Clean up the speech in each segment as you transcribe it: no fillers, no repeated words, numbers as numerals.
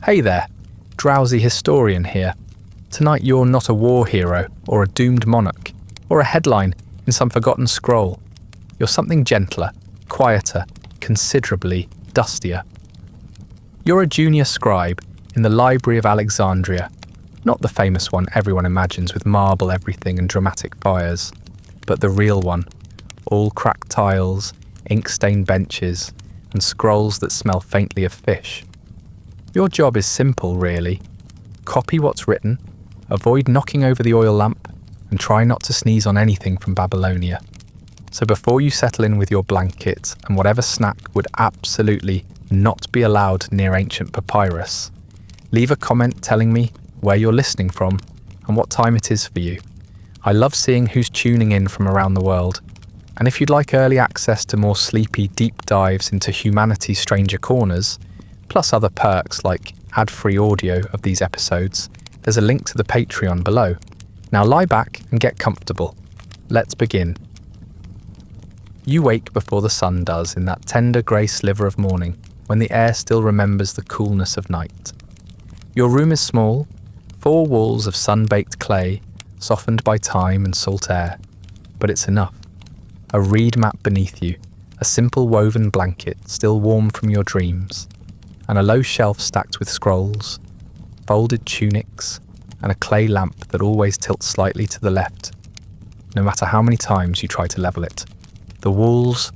Hey there, Drowsy Historian here. Tonight you're not a war hero or a doomed monarch or a headline in some forgotten scroll. You're something gentler, quieter, considerably dustier. You're a junior scribe in the Library of Alexandria, not the famous one everyone imagines with marble everything and dramatic fires, but the real one, all cracked tiles, ink-stained benches, and scrolls that smell faintly of fish. Your job is simple, really. Copy what's written, avoid knocking over the oil lamp, and try not to sneeze on anything from Babylonia. So before you settle in with your blanket and whatever snack would absolutely not be allowed near ancient papyrus, leave a comment telling me where you're listening from and what time it is for you. I love seeing who's tuning in from around the world. And if you'd like early access to more sleepy deep dives into humanity's stranger corners, plus other perks like ad-free audio of these episodes, there's a link to the Patreon below. Now lie back and get comfortable. Let's begin. You wake before the sun does in that tender grey sliver of morning when the air still remembers the coolness of night. Your room is small, 4 walls of sun-baked clay, softened by time and salt air, but it's enough. A reed mat beneath you, a simple woven blanket still warm from your dreams, and a low shelf stacked with scrolls, folded tunics, and a clay lamp that always tilts slightly to the left, no matter how many times you try to level it. The walls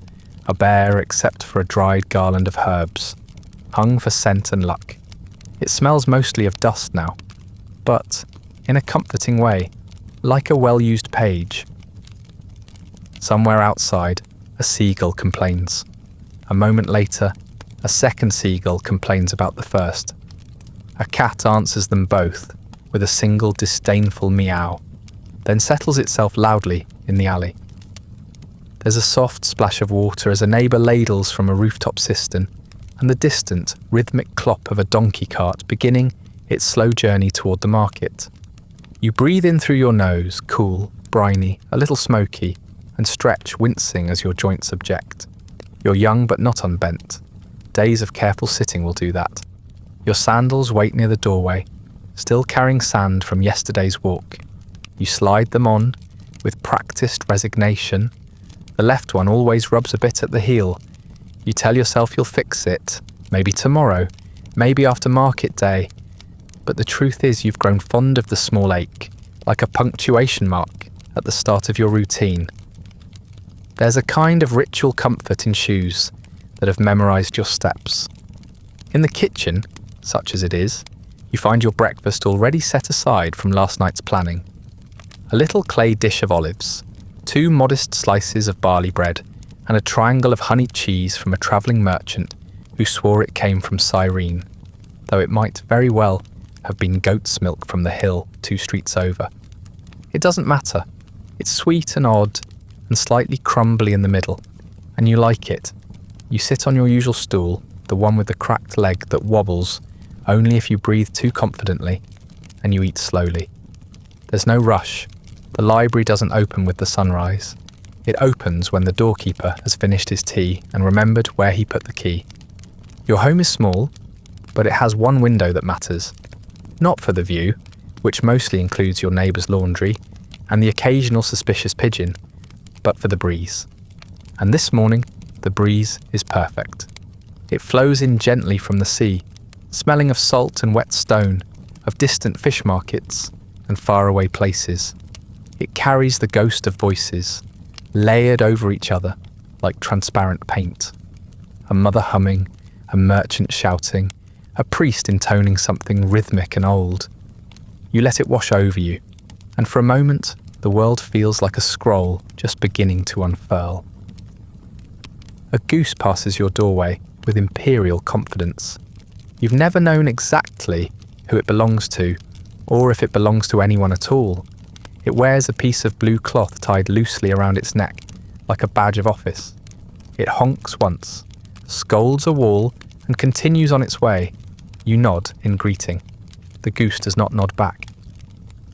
are bare except for a dried garland of herbs, hung for scent and luck. It smells mostly of dust now, but in a comforting way, like a well-used page. Somewhere outside, a seagull complains. A moment later, a second seagull complains about the first. A cat answers them both with a single disdainful meow, then settles itself loudly in the alley. There's a soft splash of water as a neighbour ladles from a rooftop cistern, and the distant, rhythmic clop of a donkey cart beginning its slow journey toward the market. You breathe in through your nose, cool, briny, a little smoky, and stretch, wincing as your joints object. You're young but not unbent. Days of careful sitting will do that. Your sandals wait near the doorway, still carrying sand from yesterday's walk. You slide them on with practiced resignation. The left one always rubs a bit at the heel. You tell yourself you'll fix it, maybe tomorrow, maybe after market day. But the truth is you've grown fond of the small ache, like a punctuation mark at the start of your routine. There's a kind of ritual comfort in shoes that have memorized your steps. In the kitchen, such as it is, you find your breakfast already set aside from last night's planning. A little clay dish of olives, 2 modest slices of barley bread, and a triangle of honeyed cheese from a travelling merchant who swore it came from Cyrene, though it might very well have been goat's milk from the hill 2 streets over. It doesn't matter. It's sweet and odd, and slightly crumbly in the middle, and you like it. You sit on your usual stool, the one with the cracked leg that wobbles only if you breathe too confidently, and you eat slowly. There's no rush. The library doesn't open with the sunrise. It opens when the doorkeeper has finished his tea and remembered where he put the key. Your home is small, but it has one window that matters. Not for the view, which mostly includes your neighbour's laundry and the occasional suspicious pigeon, but for the breeze. And this morning, the breeze is perfect. It flows in gently from the sea, smelling of salt and wet stone, of distant fish markets and faraway places. It carries the ghost of voices, layered over each other like transparent paint. A mother humming, a merchant shouting, a priest intoning something rhythmic and old. You let it wash over you, and for a moment, the world feels like a scroll just beginning to unfurl. A goose passes your doorway with imperial confidence. You've never known exactly who it belongs to, or if it belongs to anyone at all. It wears a piece of blue cloth tied loosely around its neck, like a badge of office. It honks once, scolds a wall, and continues on its way. You nod in greeting. The goose does not nod back.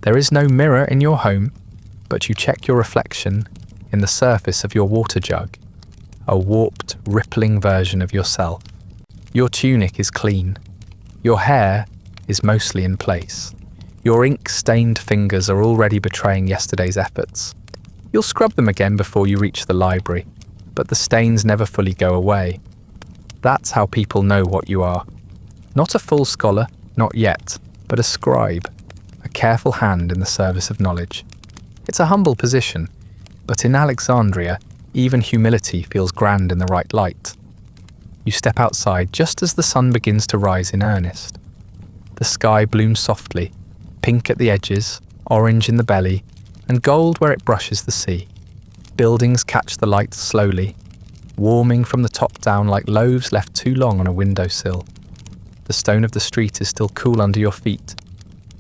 There is no mirror in your home, but you check your reflection in the surface of your water jug, a warped, rippling version of yourself. Your tunic is clean. Your hair is mostly in place. Your ink-stained fingers are already betraying yesterday's efforts. You'll scrub them again before you reach the library, but the stains never fully go away. That's how people know what you are. Not a full scholar, not yet, but a scribe, a careful hand in the service of knowledge. It's a humble position, but in Alexandria, even humility feels grand in the right light. You step outside just as the sun begins to rise in earnest. The sky blooms softly, pink at the edges, orange in the belly, and gold where it brushes the sea. Buildings catch the light slowly, warming from the top down like loaves left too long on a windowsill. The stone of the street is still cool under your feet,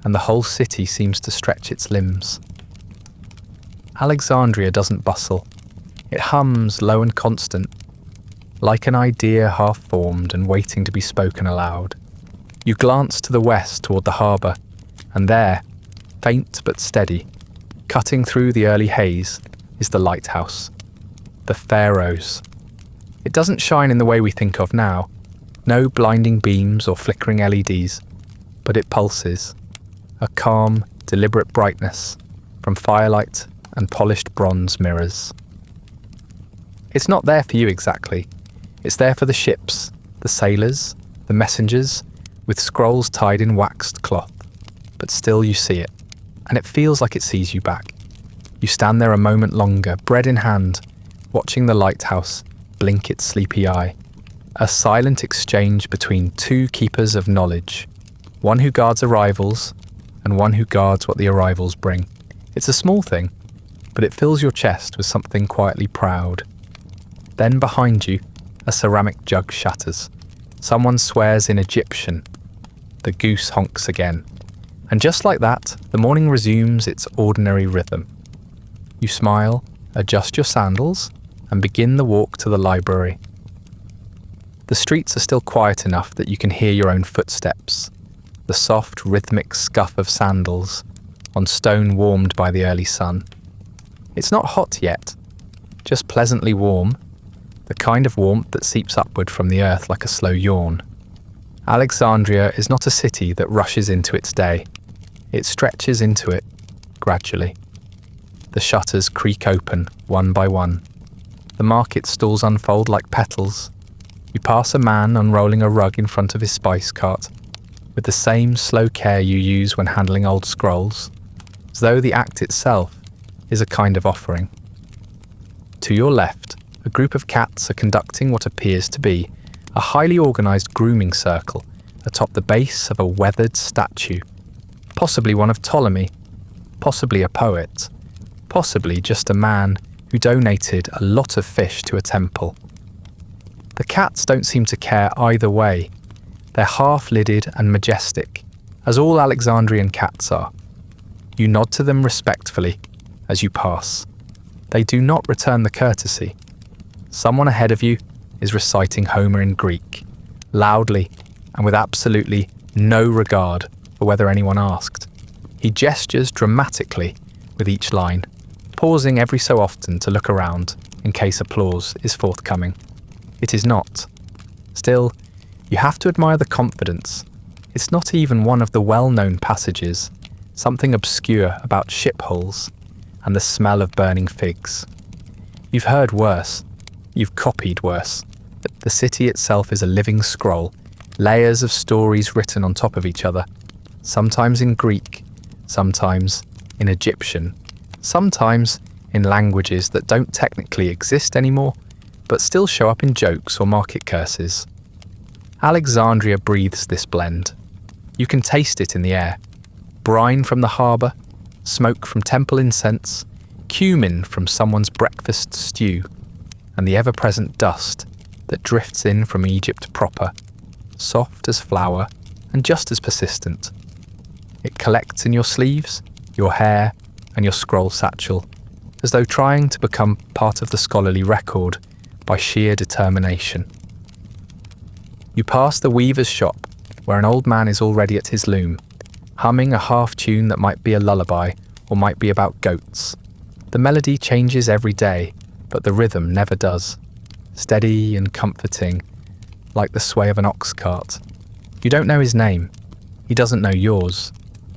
and the whole city seems to stretch its limbs. Alexandria doesn't bustle. It hums low and constant, like an idea half-formed and waiting to be spoken aloud. You glance to the west toward the harbour, and there, faint but steady, cutting through the early haze, is the lighthouse. The Pharaohs. It doesn't shine in the way we think of now. No blinding beams or flickering LEDs, but it pulses. A calm, deliberate brightness from firelight and polished bronze mirrors. It's not there for you exactly. It's there for the ships, the sailors, the messengers, with scrolls tied in waxed cloth. But still you see it, and it feels like it sees you back. You stand there a moment longer, bread in hand, watching the lighthouse blink its sleepy eye. A silent exchange between two keepers of knowledge, one who guards arrivals and one who guards what the arrivals bring. It's a small thing, but it fills your chest with something quietly proud. Then behind you, a ceramic jug shatters. Someone swears in Egyptian. The goose honks again. And just like that, the morning resumes its ordinary rhythm. You smile, adjust your sandals, and begin the walk to the library. The streets are still quiet enough that you can hear your own footsteps, the soft, rhythmic scuff of sandals on stone warmed by the early sun. It's not hot yet, just pleasantly warm, the kind of warmth that seeps upward from the earth like a slow yawn. Alexandria is not a city that rushes into its day. It stretches into it, gradually. The shutters creak open, one by one. The market stalls unfold like petals. You pass a man unrolling a rug in front of his spice cart, with the same slow care you use when handling old scrolls, as though the act itself is a kind of offering. To your left, a group of cats are conducting what appears to be a highly organised grooming circle atop the base of a weathered statue, possibly one of Ptolemy, possibly a poet, possibly just a man who donated a lot of fish to a temple. The cats don't seem to care either way. They're half-lidded and majestic, as all Alexandrian cats are. You nod to them respectfully as you pass. They do not return the courtesy. Someone ahead of you is reciting Homer in Greek, loudly and with absolutely no regard for whether anyone asked. He gestures dramatically with each line, pausing every so often to look around in case applause is forthcoming. It is not. Still, you have to admire the confidence. It's not even one of the well-known passages, something obscure about ship hulls and the smell of burning figs. You've heard worse. You've copied worse. The city itself is a living scroll, layers of stories written on top of each other, sometimes in Greek, sometimes in Egyptian, sometimes in languages that don't technically exist anymore, but still show up in jokes or market curses. Alexandria breathes this blend. You can taste it in the air. Brine from the harbour, smoke from temple incense, cumin from someone's breakfast stew, and the ever-present dust that drifts in from Egypt proper, soft as flour and just as persistent. It collects in your sleeves, your hair, and your scroll satchel, as though trying to become part of the scholarly record by sheer determination. You pass the weaver's shop, where an old man is already at his loom, humming a half-tune that might be a lullaby or might be about goats. The melody changes every day, but the rhythm never does. Steady and comforting, like the sway of an ox cart. You don't know his name. He doesn't know yours.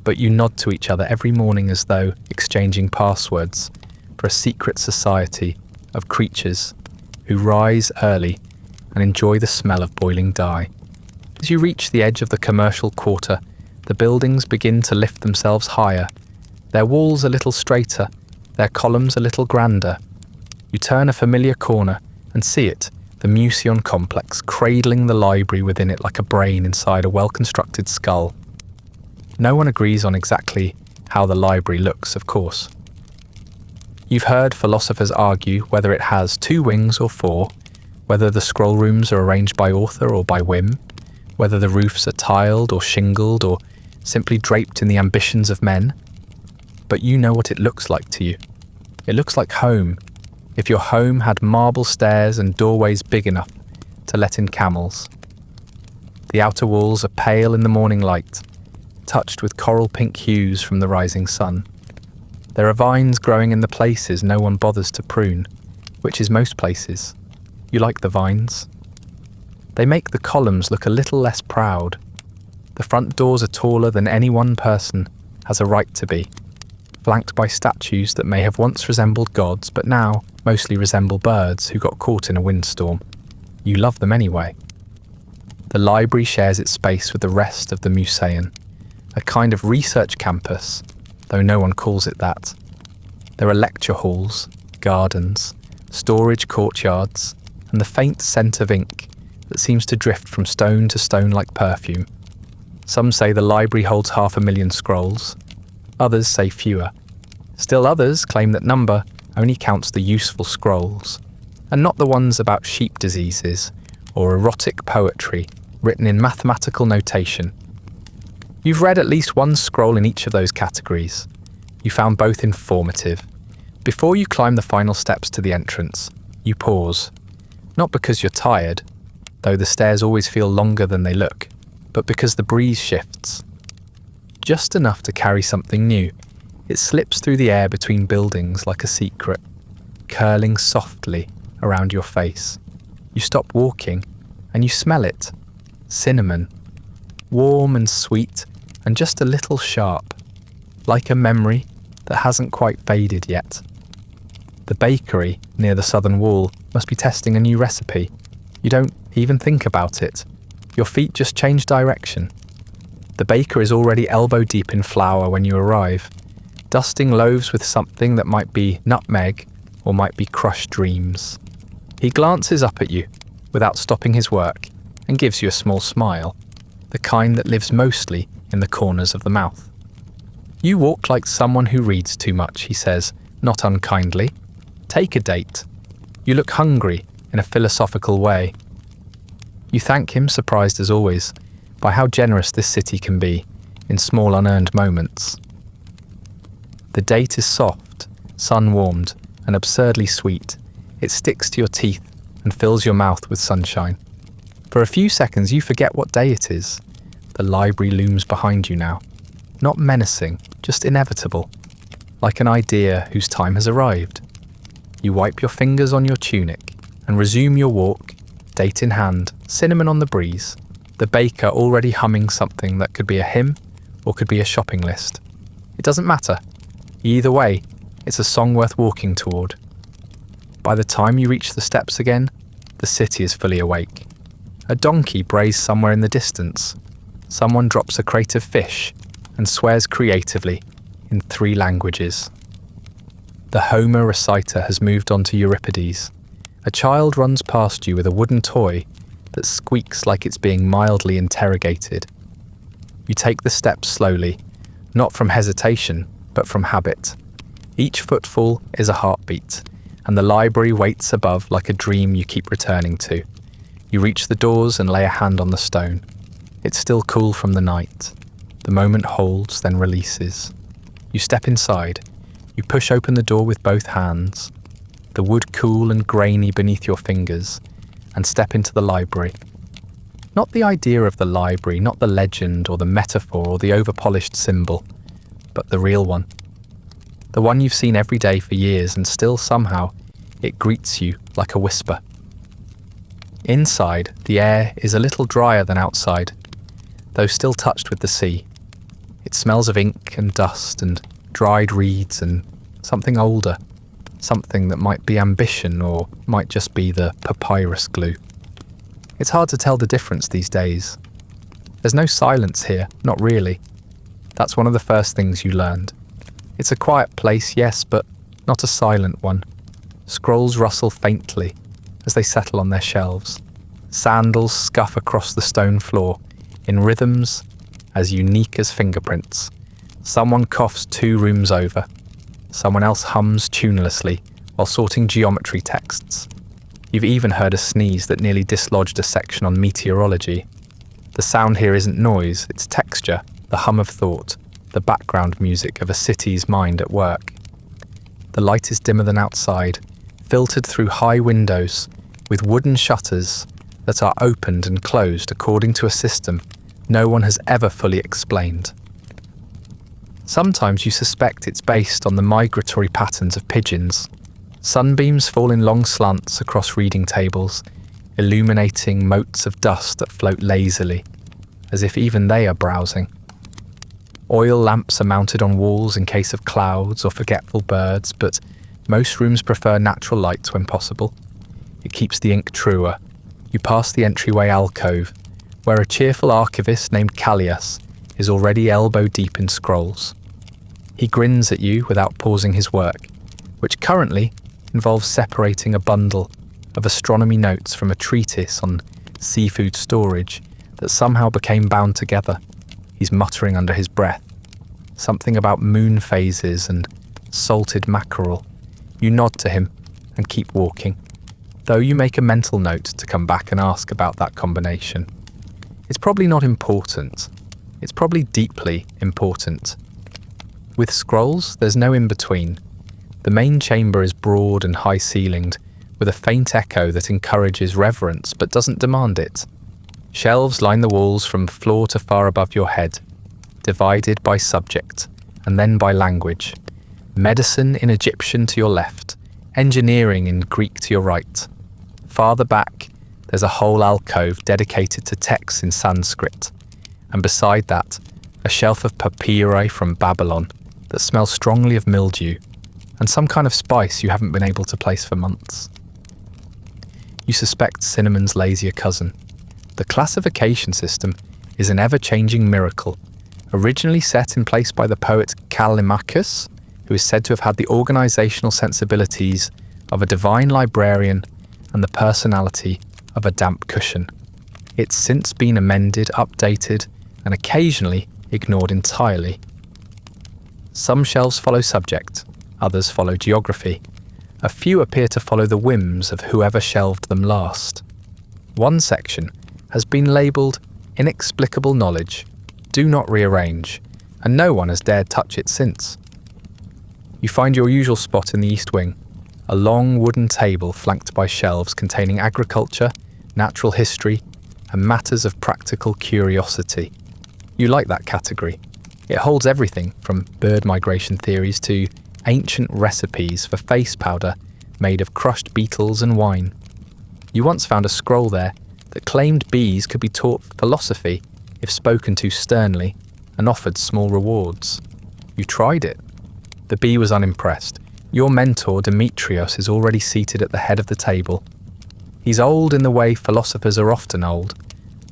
But you nod to each other every morning as though exchanging passwords for a secret society of creatures who rise early and enjoy the smell of boiling dye. As you reach the edge of the commercial quarter, the buildings begin to lift themselves higher, their walls a little straighter, their columns a little grander. You turn a familiar corner and see it, the Museum complex, cradling the library within it like a brain inside a well-constructed skull. No one agrees on exactly how the library looks, of course. You've heard philosophers argue whether it has 2 wings or 4, whether the scroll rooms are arranged by author or by whim, whether the roofs are tiled or shingled or simply draped in the ambitions of men. But you know what it looks like to you. It looks like home, if your home had marble stairs and doorways big enough to let in camels. The outer walls are pale in the morning light, touched with coral pink hues from the rising sun. There are vines growing in the places no one bothers to prune, which is most places. You like the vines. They make the columns look a little less proud. The front doors are taller than any one person has a right to be, flanked by statues that may have once resembled gods but now mostly resemble birds who got caught in a windstorm. You love them anyway. The library shares its space with the rest of the museum, a kind of research campus, though no one calls it that. There are lecture halls, gardens, storage courtyards, and the faint scent of ink that seems to drift from stone to stone like perfume. Some say the library holds 500,000 scrolls, others say fewer. Still others claim that number only counts the useful scrolls, and not the ones about sheep diseases or erotic poetry written in mathematical notation. You've read at least one scroll in each of those categories. You found both informative. Before you climb the final steps to the entrance, you pause. Not because you're tired, though the stairs always feel longer than they look, but because the breeze shifts. Just enough to carry something new. It slips through the air between buildings like a secret, curling softly around your face. You stop walking and you smell it. Cinnamon. Warm and sweet and just a little sharp, like a memory that hasn't quite faded yet. The bakery near the southern wall must be testing a new recipe. You don't even think about it. Your feet just change direction. The baker is already elbow deep in flour when you arrive, dusting loaves with something that might be nutmeg or might be crushed dreams. He glances up at you without stopping his work and gives you a small smile, the kind that lives mostly in the corners of the mouth. You walk like someone who reads too much, he says, not unkindly. Take a date. You look hungry in a philosophical way. You thank him, surprised as always, by how generous this city can be in small unearned moments. The date is soft, sun-warmed, and absurdly sweet. It sticks to your teeth and fills your mouth with sunshine. For a few seconds you forget what day it is. The library looms behind you now. Not menacing, just inevitable, like an idea whose time has arrived. You wipe your fingers on your tunic and resume your walk, date in hand, cinnamon on the breeze, the baker already humming something that could be a hymn or could be a shopping list. It doesn't matter. Either way, it's a song worth walking toward. By the time you reach the steps again, the city is fully awake. A donkey brays somewhere in the distance. Someone drops a crate of fish and swears creatively in 3 languages. The Homer reciter has moved on to Euripides. A child runs past you with a wooden toy that squeaks like it's being mildly interrogated. You take the steps slowly, not from hesitation, but from habit. Each footfall is a heartbeat, and the library waits above like a dream you keep returning to. You reach the doors and lay a hand on the stone. It's still cool from the night. The moment holds, then releases. You step inside. You push open the door with both hands, the wood cool and grainy beneath your fingers, and step into the library. Not the idea of the library, not the legend or the metaphor or the over-polished symbol, but the real one. The one you've seen every day for years, and still somehow it greets you like a whisper. Inside, the air is a little drier than outside. though still touched with the sea. It smells of ink and dust and dried reeds and something older, something that might be ambition or might just be the papyrus glue. It's hard to tell the difference these days. There's no silence here, not really. That's one of the first things you learned. It's a quiet place, yes, but not a silent one. Scrolls rustle faintly as they settle on their shelves. Sandals scuff across the stone floor in rhythms as unique as fingerprints. Someone coughs 2 rooms over. Someone else hums tunelessly while sorting geometry texts. You've even heard a sneeze that nearly dislodged a section on meteorology. The sound here isn't noise, it's texture, the hum of thought, the background music of a city's mind at work. The light is dimmer than outside, filtered through high windows with wooden shutters that are opened and closed according to a system no one has ever fully explained. Sometimes you suspect it's based on the migratory patterns of pigeons. Sunbeams fall in long slants across reading tables, illuminating motes of dust that float lazily, as if even they are browsing. Oil lamps are mounted on walls in case of clouds or forgetful birds, but most rooms prefer natural light when possible. It keeps the ink truer. You pass the entryway alcove, where a cheerful archivist named Callias is already elbow-deep in scrolls. He grins at you without pausing his work, which currently involves separating a bundle of astronomy notes from a treatise on seafood storage that somehow became bound together. He's muttering under his breath, something about moon phases and salted mackerel. You nod to him and keep walking, though you make a mental note to come back and ask about that combination. It's probably not important. It's probably deeply important. With scrolls, there's no in-between. The main chamber is broad and high-ceilinged, with a faint echo that encourages reverence but doesn't demand it. Shelves line the walls from floor to far above your head, divided by subject, and then by language. Medicine in Egyptian to your left, engineering in Greek to your right. Farther back, there's a whole alcove dedicated to texts in Sanskrit, and beside that, a shelf of papyri from Babylon that smells strongly of mildew and some kind of spice you haven't been able to place for months. You suspect cinnamon's lazier cousin. The classification system is an ever-changing miracle, originally set in place by the poet Callimachus, who is said to have had the organisational sensibilities of a divine librarian and the personality of a damp cushion. It's since been amended, updated, and occasionally ignored entirely. Some shelves follow subject, others follow geography. A few appear to follow the whims of whoever shelved them last. One section has been labelled Inexplicable Knowledge, Do Not Rearrange, and no one has dared touch it since. You find your usual spot in the East Wing, a long wooden table flanked by shelves containing agriculture, natural history, and matters of practical curiosity. You like that category. It holds everything from bird migration theories to ancient recipes for face powder made of crushed beetles and wine. You once found a scroll there that claimed bees could be taught philosophy if spoken to sternly and offered small rewards. You tried it. The bee was unimpressed. Your mentor, Demetrios, is already seated at the head of the table. He's old in the way philosophers are often old,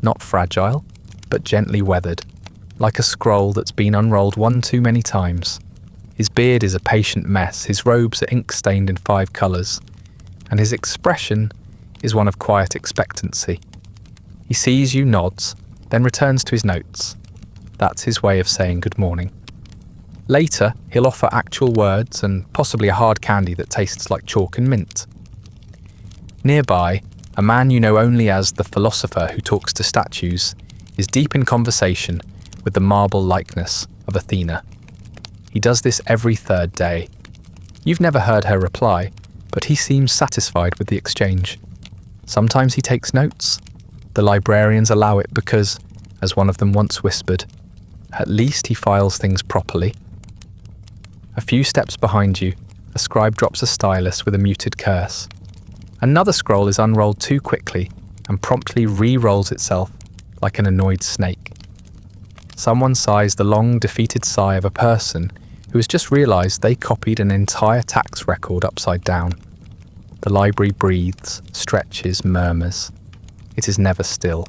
not fragile, but gently weathered, like a scroll that's been unrolled one too many times. His beard is a patient mess, his robes are ink-stained in 5 colours, and his expression is one of quiet expectancy. He sees you, nods, then returns to his notes. That's his way of saying good morning. Later, he'll offer actual words and possibly a hard candy that tastes like chalk and mint. Nearby, a man you know only as the philosopher who talks to statues is deep in conversation with the marble likeness of Athena. He does this every 3rd day. You've never heard her reply, but he seems satisfied with the exchange. Sometimes he takes notes. The librarians allow it because, as one of them once whispered, at least he files things properly. A few steps behind you, a scribe drops a stylus with a muted curse. Another scroll is unrolled too quickly and promptly re-rolls itself like an annoyed snake. Someone sighs the long, defeated sigh of a person who has just realised they copied an entire tax record upside down. The library breathes, stretches, murmurs. It is never still.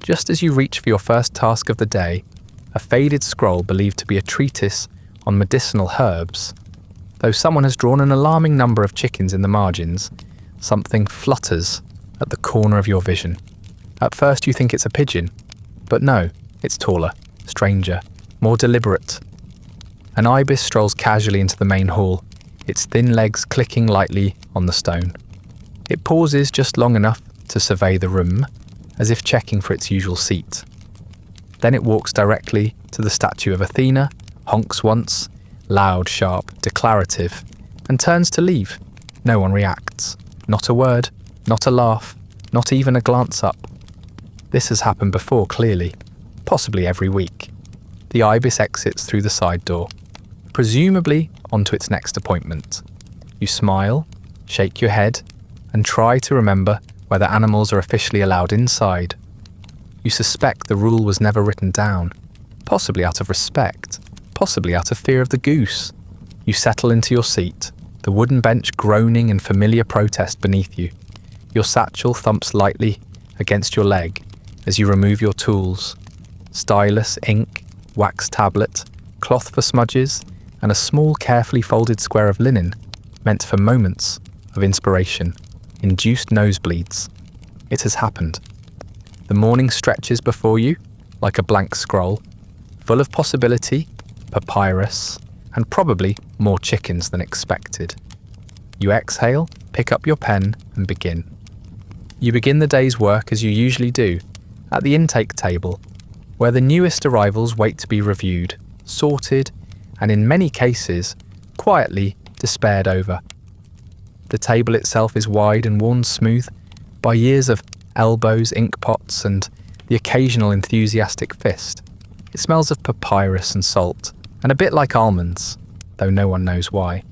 Just as you reach for your first task of the day, a faded scroll believed to be a treatise on medicinal herbs. Though someone has drawn an alarming number of chickens in the margins, something flutters at the corner of your vision. At first you think it's a pigeon, but no, it's taller, stranger, more deliberate. An ibis strolls casually into the main hall, its thin legs clicking lightly on the stone. It pauses just long enough to survey the room, as if checking for its usual seat. Then it walks directly to the statue of Athena, honks once, loud, sharp, declarative, and turns to leave. No one reacts. Not a word, not a laugh, not even a glance up. This has happened before, clearly, possibly every week. The ibis exits through the side door, presumably onto its next appointment. You smile, shake your head, and try to remember whether animals are officially allowed inside. You suspect the rule was never written down, possibly out of respect, possibly out of fear of the goose. You settle into your seat, the wooden bench groaning in familiar protest beneath you. Your satchel thumps lightly against your leg as you remove your tools. Stylus, ink, wax tablet, cloth for smudges, and a small carefully folded square of linen meant for moments of inspiration, induced nosebleeds. It has happened. The morning stretches before you like a blank scroll, full of possibility, papyrus, and probably more chickens than expected. You exhale, pick up your pen, and begin. You begin the day's work as you usually do, at the intake table, where the newest arrivals wait to be reviewed, sorted, and in many cases, quietly despaired over. The table itself is wide and worn smooth by years of elbows, ink pots, and the occasional enthusiastic fist. It smells of papyrus and salt, and a bit like almonds, though no one knows why.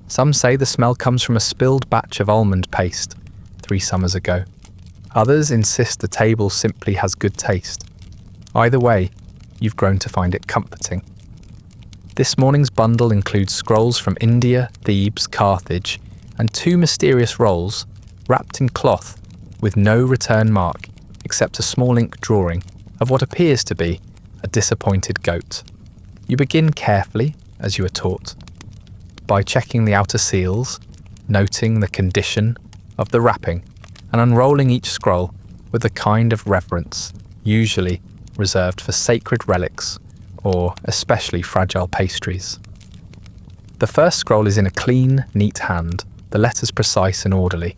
Some say the smell comes from a spilled batch of almond paste 3 summers ago. Others insist the table simply has good taste. Either way, you've grown to find it comforting. This morning's bundle includes scrolls from India, Thebes, Carthage, and 2 mysterious rolls wrapped in cloth with no return mark except a small ink drawing of what appears to be a disappointed goat. You begin carefully, as you are taught, by checking the outer seals, noting the condition of the wrapping, and unrolling each scroll with a kind of reverence, usually reserved for sacred relics or especially fragile pastries. The first scroll is in a clean, neat hand, the letters precise and orderly.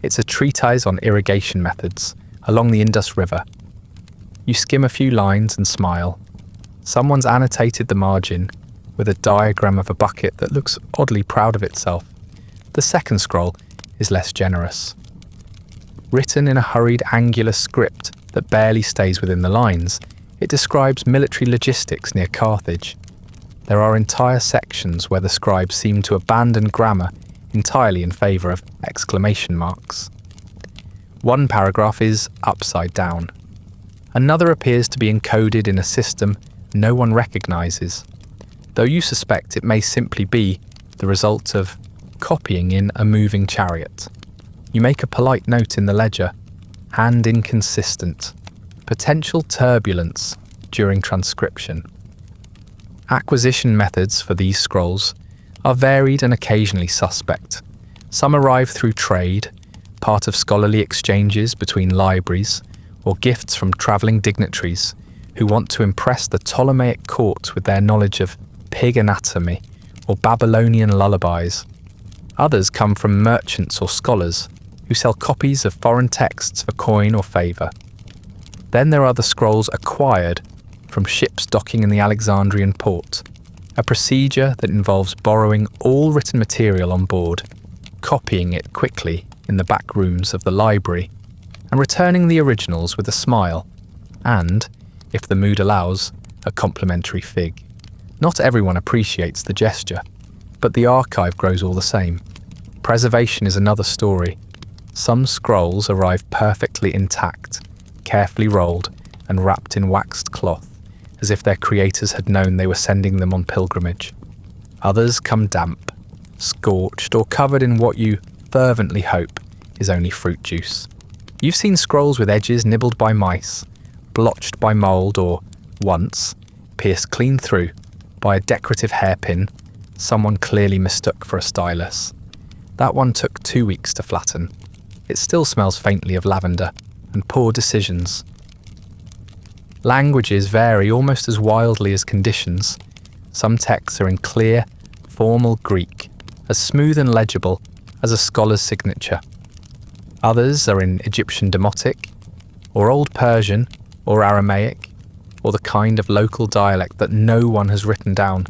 It's a treatise on irrigation methods along the Indus River. You skim a few lines and smile. Someone's annotated the margin with a diagram of a bucket that looks oddly proud of itself. The second scroll is less generous. Written in a hurried angular script that barely stays within the lines, it describes military logistics near Carthage. There are entire sections where the scribes seem to abandon grammar entirely in favour of exclamation marks. One paragraph is upside down. Another appears to be encoded in a system no one recognises, though you suspect it may simply be the result of copying in a moving chariot. You make a polite note in the ledger, hand inconsistent, potential turbulence during transcription. Acquisition methods for these scrolls are varied and occasionally suspect. Some arrive through trade, part of scholarly exchanges between libraries, or gifts from travelling dignitaries who want to impress the Ptolemaic court with their knowledge of pig anatomy or Babylonian lullabies. Others come from merchants or scholars who sell copies of foreign texts for coin or favour. Then there are the scrolls acquired from ships docking in the Alexandrian port, a procedure that involves borrowing all written material on board, copying it quickly in the back rooms of the library, and returning the originals with a smile, and, if the mood allows, a complimentary fig. Not everyone appreciates the gesture, but the archive grows all the same. Preservation is another story. Some scrolls arrive perfectly intact, carefully rolled and wrapped in waxed cloth, as if their creators had known they were sending them on pilgrimage. Others come damp, scorched, or covered in what you fervently hope is only fruit juice. You've seen scrolls with edges nibbled by mice, blotched by mould, or, once, pierced clean through by a decorative hairpin someone clearly mistook for a stylus. That one took 2 weeks to flatten. It still smells faintly of lavender and poor decisions. Languages vary almost as wildly as conditions. Some texts are in clear, formal Greek, as smooth and legible as a scholar's signature. Others are in Egyptian Demotic, or Old Persian, or Aramaic, or the kind of local dialect that no one has written down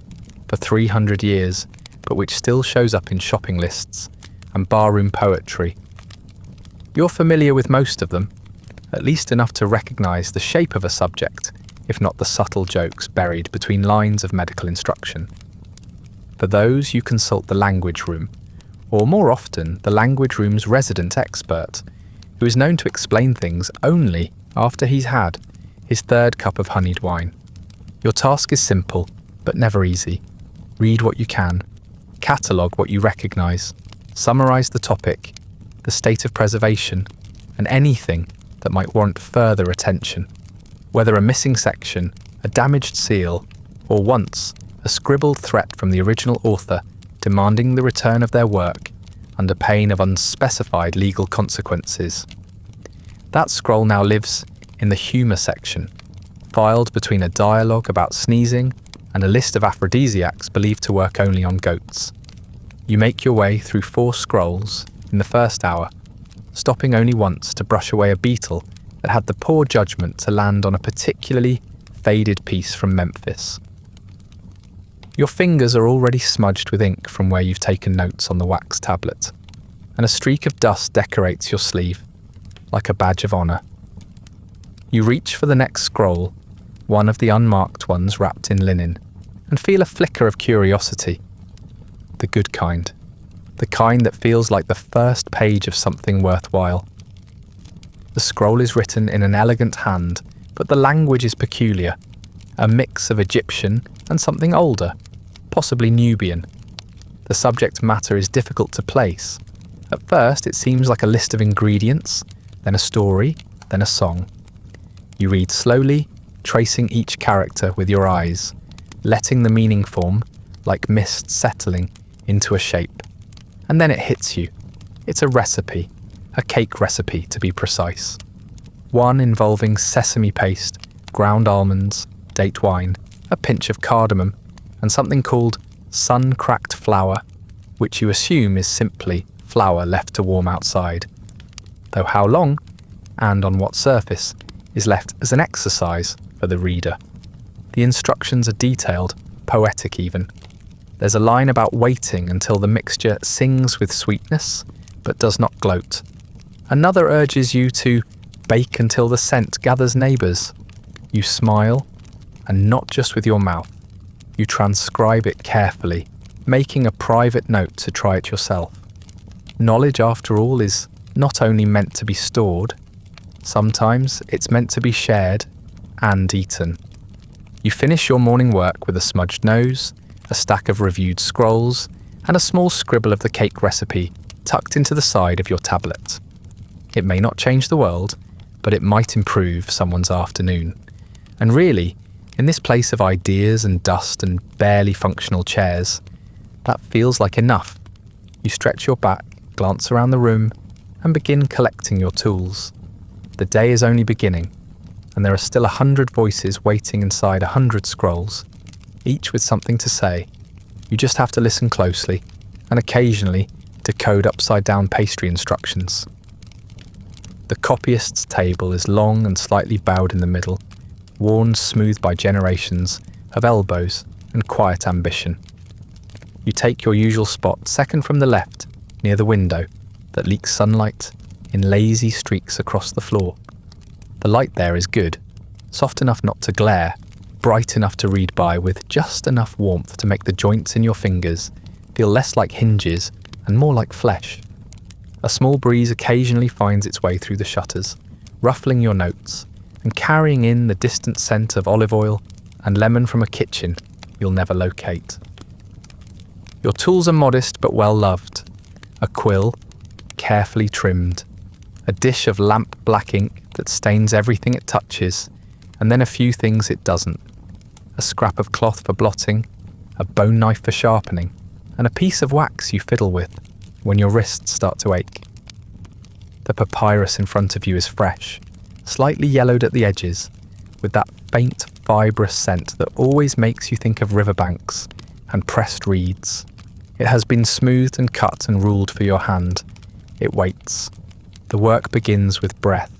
for 300 years, but which still shows up in shopping lists and barroom poetry. You're familiar with most of them, at least enough to recognise the shape of a subject, if not the subtle jokes buried between lines of medical instruction. For those, you consult the language room, or more often, the language room's resident expert, who is known to explain things only after he's had his third cup of honeyed wine. Your task is simple, but never easy. Read what you can, catalogue what you recognise, summarise the topic, the state of preservation, and anything that might warrant further attention. Whether a missing section, a damaged seal, or once a scribbled threat from the original author demanding the return of their work under pain of unspecified legal consequences. That scroll now lives in the humour section, filed between a dialogue about sneezing and a list of aphrodisiacs believed to work only on goats. You make your way through 4 scrolls in the first hour, stopping only once to brush away a beetle that had the poor judgment to land on a particularly faded piece from Memphis. Your fingers are already smudged with ink from where you've taken notes on the wax tablet, and a streak of dust decorates your sleeve, like a badge of honour. You reach for the next scroll, one of the unmarked ones wrapped in linen, and feel a flicker of curiosity. The good kind. The kind that feels like the first page of something worthwhile. The scroll is written in an elegant hand, but the language is peculiar, a mix of Egyptian and something older, possibly Nubian. The subject matter is difficult to place. At first, it seems like a list of ingredients, then a story, then a song. You read slowly, tracing each character with your eyes, letting the meaning form like mist settling into a shape. And then it hits you. It's a recipe, a cake recipe to be precise. One involving sesame paste, ground almonds, date wine, a pinch of cardamom, and something called sun-cracked flour, which you assume is simply flour left to warm outside. Though how long, and on what surface, is left as an exercise for the reader. The instructions are detailed, poetic even. There's a line about waiting until the mixture sings with sweetness, but does not gloat. Another urges you to bake until the scent gathers neighbours. You smile, and not just with your mouth. You transcribe it carefully, making a private note to try it yourself. Knowledge, after all, is not only meant to be stored, sometimes it's meant to be shared and eaten. You finish your morning work with a smudged nose, a stack of reviewed scrolls, and a small scribble of the cake recipe tucked into the side of your tablet. It may not change the world, but it might improve someone's afternoon. And really, in this place of ideas and dust and barely functional chairs, that feels like enough. You stretch your back, glance around the room, and begin collecting your tools. The day is only beginning, and there are still 100 voices waiting inside 100 scrolls, each with something to say. You just have to listen closely, and occasionally decode upside-down pastry instructions. The copyist's table is long and slightly bowed in the middle, worn smooth by generations of elbows and quiet ambition. You take your usual spot, second from the left, near the window that leaks sunlight in lazy streaks across the floor. The light there is good, soft enough not to glare, bright enough to read by, with just enough warmth to make the joints in your fingers feel less like hinges and more like flesh. A small breeze occasionally finds its way through the shutters, ruffling your notes and carrying in the distant scent of olive oil and lemon from a kitchen you'll never locate. Your tools are modest but well loved. A quill, carefully trimmed. A dish of lamp black ink that stains everything it touches, and then a few things it doesn't. A scrap of cloth for blotting, a bone knife for sharpening, and a piece of wax you fiddle with when your wrists start to ache. The papyrus in front of you is fresh, slightly yellowed at the edges, with that faint, fibrous scent that always makes you think of riverbanks and pressed reeds. It has been smoothed and cut and ruled for your hand. It waits. The work begins with breath.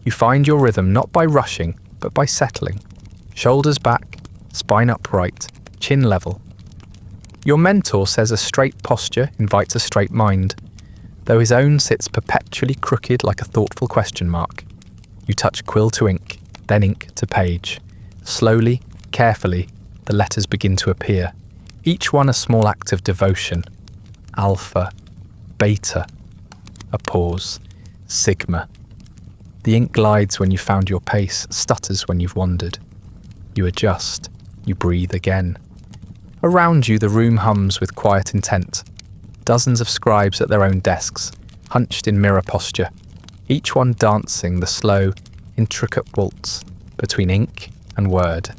You find your rhythm not by rushing, but by settling. Shoulders back, spine upright, chin level. Your mentor says a straight posture invites a straight mind, though his own sits perpetually crooked like a thoughtful question mark. You touch quill to ink, then ink to page. Slowly, carefully, the letters begin to appear, each one a small act of devotion. Alpha, beta, a pause, sigma. The ink glides when you've found your pace, stutters when you've wandered. You adjust, you breathe again. Around you the room hums with quiet intent. Dozens of scribes at their own desks, hunched in mirror posture, each one dancing the slow, intricate waltz between ink and word.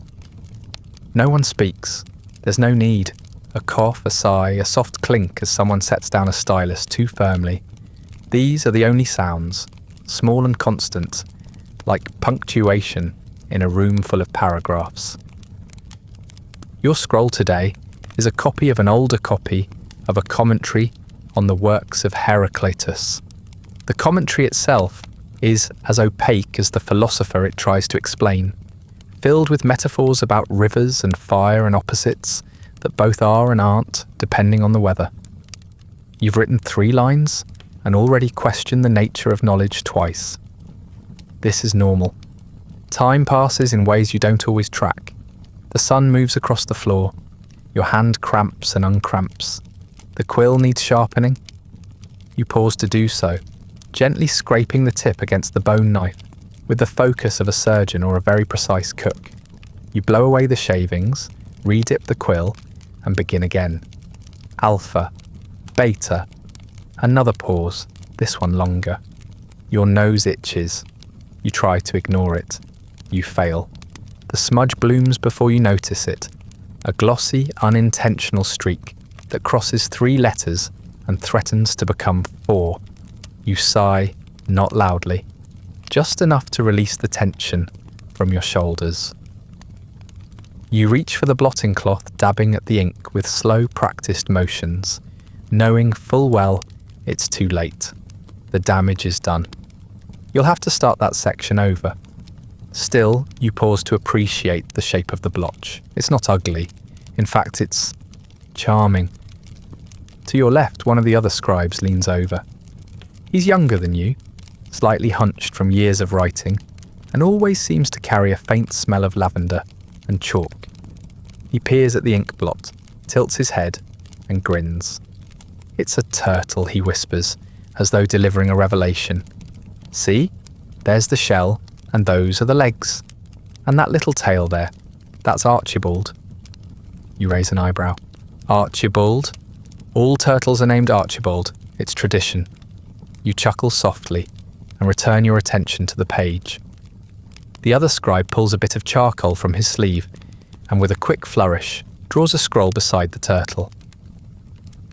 No one speaks. There's no need. A cough, a sigh, a soft clink as someone sets down a stylus too firmly. These are the only sounds, small and constant, like punctuation in a room full of paragraphs. Your scroll today is a copy of an older copy of a commentary on the works of Heraclitus. The commentary itself is as opaque as the philosopher it tries to explain, filled with metaphors about rivers and fire and opposites that both are and aren't, depending on the weather. You've written 3 lines and already questioned the nature of knowledge twice. This is normal. Time passes in ways you don't always track. The sun moves across the floor. Your hand cramps and uncramps. The quill needs sharpening. You pause to do so, gently scraping the tip against the bone knife with the focus of a surgeon or a very precise cook. You blow away the shavings, redip the quill, and begin again. Alpha, beta, another pause, this one longer. Your nose itches. You try to ignore it. You fail. The smudge blooms before you notice it, a glossy, unintentional streak that crosses 3 letters and threatens to become 4. You sigh, not loudly, just enough to release the tension from your shoulders. You reach for the blotting cloth, dabbing at the ink with slow, practiced motions, knowing full well it's too late. The damage is done. You'll have to start that section over. Still, you pause to appreciate the shape of the blotch. It's not ugly. In fact, it's charming. To your left, one of the other scribes leans over. He's younger than you, slightly hunched from years of writing, and always seems to carry a faint smell of lavender and chalk. He peers at the ink blot, tilts his head, and grins. "It's a turtle," he whispers, as though delivering a revelation. "See? There's the shell, and those are the legs. And that little tail there, that's Archibald." You raise an eyebrow. "Archibald? All turtles are named Archibald. It's tradition." You chuckle softly and return your attention to the page. The other scribe pulls a bit of charcoal from his sleeve and with a quick flourish draws a scroll beside the turtle.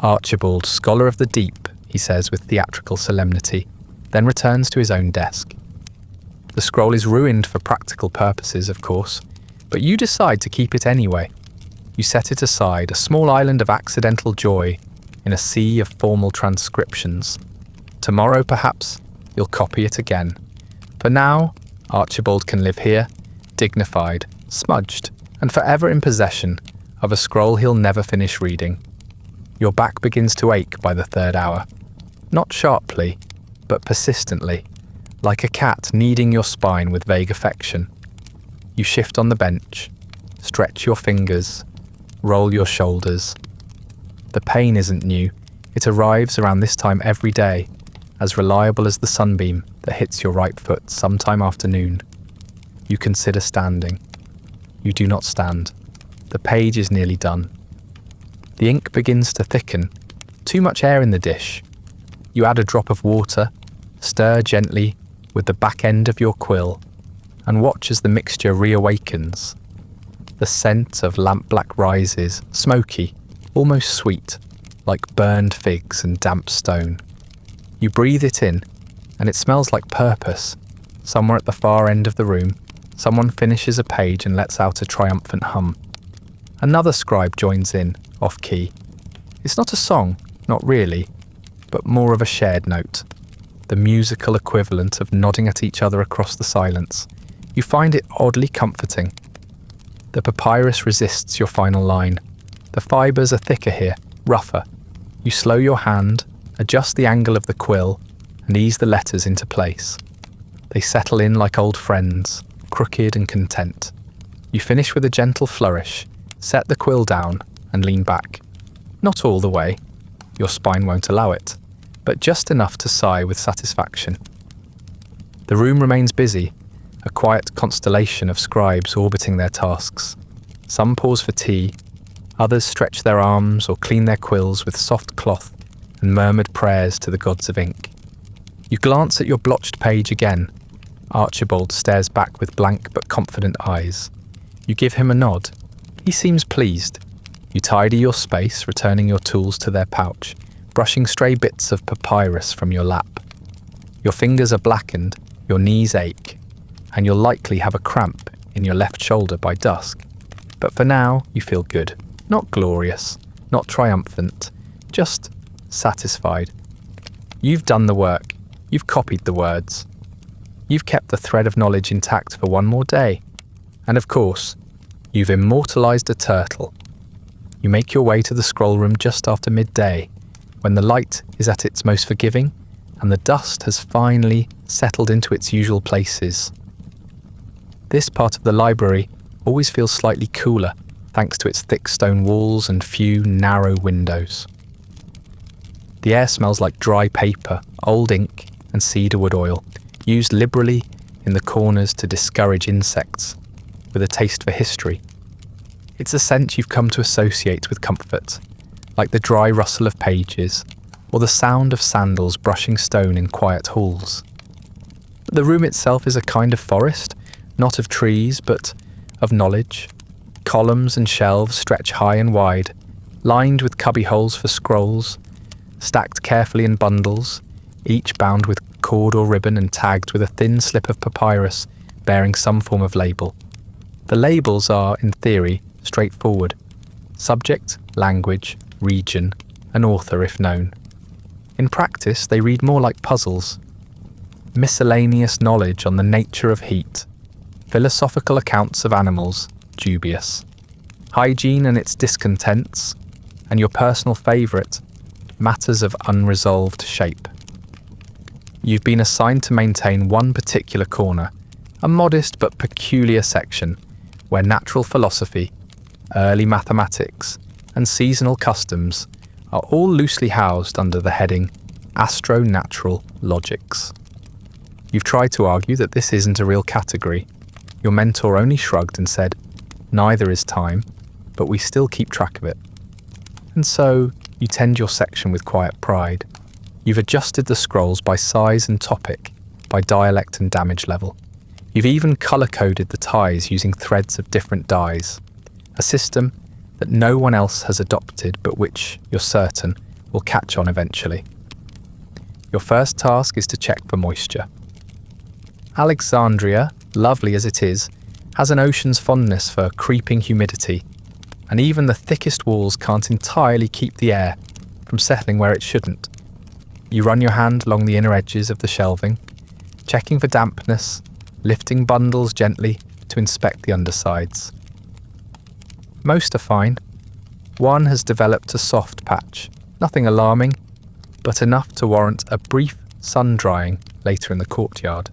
"Archibald, scholar of the deep," he says with theatrical solemnity, then returns to his own desk. The scroll is ruined for practical purposes, of course, but you decide to keep it anyway. You set it aside, a small island of accidental joy in a sea of formal transcriptions. Tomorrow, perhaps, you'll copy it again. For now, Archibald can live here, dignified, smudged, and forever in possession of a scroll he'll never finish reading. Your back begins to ache by the 3rd hour. Not sharply, but persistently, like a cat kneading your spine with vague affection. You shift on the bench, stretch your fingers, roll your shoulders. The pain isn't new. It arrives around this time every day, as reliable as the sunbeam that hits your right foot sometime after noon. You consider standing. You do not stand. The page is nearly done. The ink begins to thicken. Too much air in the dish. You add a drop of water, stir gently with the back end of your quill, and watch as the mixture reawakens. The scent of lampblack rises, smoky, almost sweet, like burned figs and damp stone. You breathe it in, and it smells like purpose. Somewhere at the far end of the room, someone finishes a page and lets out a triumphant hum. Another scribe joins in, off-key. It's not a song, not really, but more of a shared note, the musical equivalent of nodding at each other across the silence. You find it oddly comforting. The papyrus resists your final line. The fibres are thicker here, rougher. You slow your hand, adjust the angle of the quill, and ease the letters into place. They settle in like old friends, crooked and content. You finish with a gentle flourish, set the quill down, and lean back. Not all the way. Your spine won't allow it, but just enough to sigh with satisfaction. The room remains busy, a quiet constellation of scribes orbiting their tasks. Some pause for tea, others stretch their arms or clean their quills with soft cloth and murmured prayers to the gods of ink. You glance at your blotched page again. Archibald stares back with blank but confident eyes. You give him a nod. He seems pleased. You tidy your space, returning your tools to their pouch, brushing stray bits of papyrus from your lap. Your fingers are blackened, your knees ache, and you'll likely have a cramp in your left shoulder by dusk. But for now, you feel good. Not glorious, not triumphant, just satisfied. You've done the work. You've copied the words. You've kept the thread of knowledge intact for one more day. And of course, you've immortalized a turtle. You make your way to the scroll room just after midday, when the light is at its most forgiving and the dust has finally settled into its usual places. This part of the library always feels slightly cooler, thanks to its thick stone walls and few narrow windows. The air smells like dry paper, old ink, and cedarwood oil, used liberally in the corners to discourage insects, with a taste for history. It's a scent you've come to associate with comfort, like the dry rustle of pages, or the sound of sandals brushing stone in quiet halls. The room itself is a kind of forest, not of trees, but of knowledge. Columns and shelves stretch high and wide, lined with cubbyholes for scrolls, stacked carefully in bundles, each bound with cord or ribbon and tagged with a thin slip of papyrus bearing some form of label. The labels are, in theory, straightforward. Subject, language, region, and author if known. In practice, they read more like puzzles. Miscellaneous knowledge on the nature of heat. Philosophical accounts of animals, dubious. Hygiene and its discontents. And your personal favourite, matters of unresolved shape. You've been assigned to maintain one particular corner, a modest but peculiar section, where natural philosophy, early mathematics, and seasonal customs are all loosely housed under the heading Astro-Natural Logics. You've tried to argue that this isn't a real category. Your mentor only shrugged and said, "Neither is time, but we still keep track of it." And so, you tend your section with quiet pride. You've adjusted the scrolls by size and topic, by dialect and damage level. You've even colour-coded the ties using threads of different dyes, a system that no one else has adopted but which, you're certain, will catch on eventually. Your first task is to check for moisture. Alexandria, lovely as it is, has an ocean's fondness for creeping humidity, and even the thickest walls can't entirely keep the air from settling where it shouldn't. You run your hand along the inner edges of the shelving, checking for dampness, lifting bundles gently to inspect the undersides. Most are fine. One has developed a soft patch, nothing alarming, but enough to warrant a brief sun drying later in the courtyard.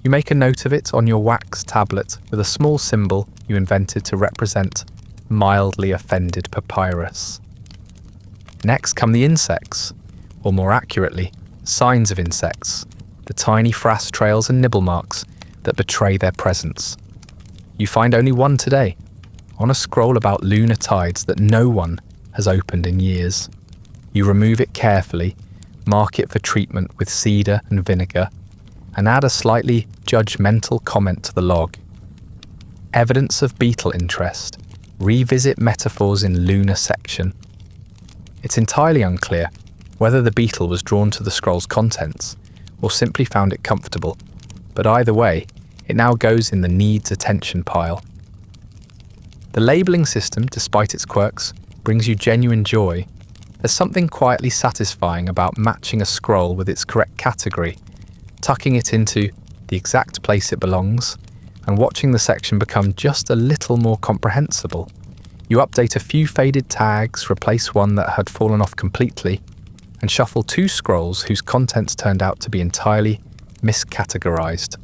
You make a note of it on your wax tablet with a small symbol you invented to represent mildly offended papyrus. Next come the insects, or more accurately, signs of insects, the tiny frass trails and nibble marks that betray their presence. You find only one today, on a scroll about lunar tides that no one has opened in years. You remove it carefully, mark it for treatment with cedar and vinegar, and add a slightly judgmental comment to the log. Evidence of beetle interest. Revisit metaphors in lunar section. It's entirely unclear whether the beetle was drawn to the scroll's contents or simply found it comfortable, but either way, it now goes in the needs attention pile. The labelling system, despite its quirks, brings you genuine joy. There's something quietly satisfying about matching a scroll with its correct category, tucking it into the exact place it belongs, and watching the section become just a little more comprehensible. You update a few faded tags, replace one that had fallen off completely, and shuffle 2 scrolls whose contents turned out to be entirely miscategorized.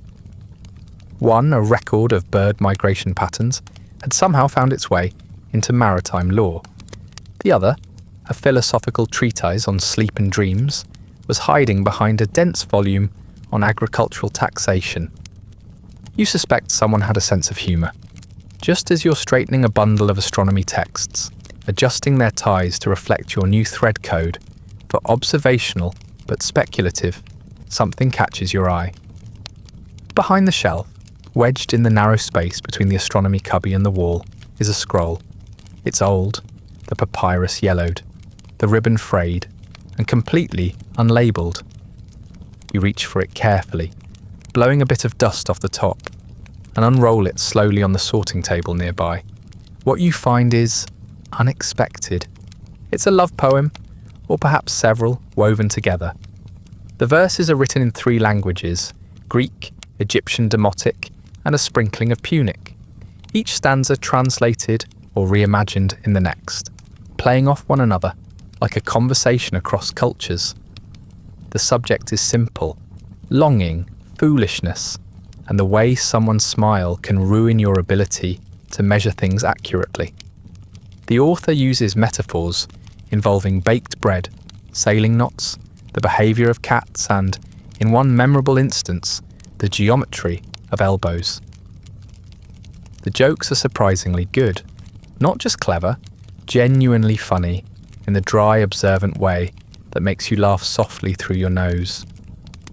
One, a record of bird migration patterns, had somehow found its way into maritime lore. The other, a philosophical treatise on sleep and dreams, was hiding behind a dense volume on agricultural taxation. You suspect someone had a sense of humour. Just as you're straightening a bundle of astronomy texts, adjusting their ties to reflect your new thread code, for observational but speculative, something catches your eye. Behind the shelf, wedged in the narrow space between the astronomy cubby and the wall, is a scroll. It's old, the papyrus yellowed, the ribbon frayed, and completely unlabelled. You reach for it carefully, blowing a bit of dust off the top, and unroll it slowly on the sorting table nearby. What you find is unexpected. It's a love poem, or perhaps several, woven together. The verses are written in 3 languages: Greek, Egyptian Demotic, and a sprinkling of Punic. Each stanza translated or reimagined in the next, playing off one another like a conversation across cultures. The subject is simple: longing, foolishness, and the way someone's smile can ruin your ability to measure things accurately. The author uses metaphors involving baked bread, sailing knots, the behaviour of cats, and, in one memorable instance, the geometry of elbows. The jokes are surprisingly good, not just clever, genuinely funny, in the dry, observant way that makes you laugh softly through your nose.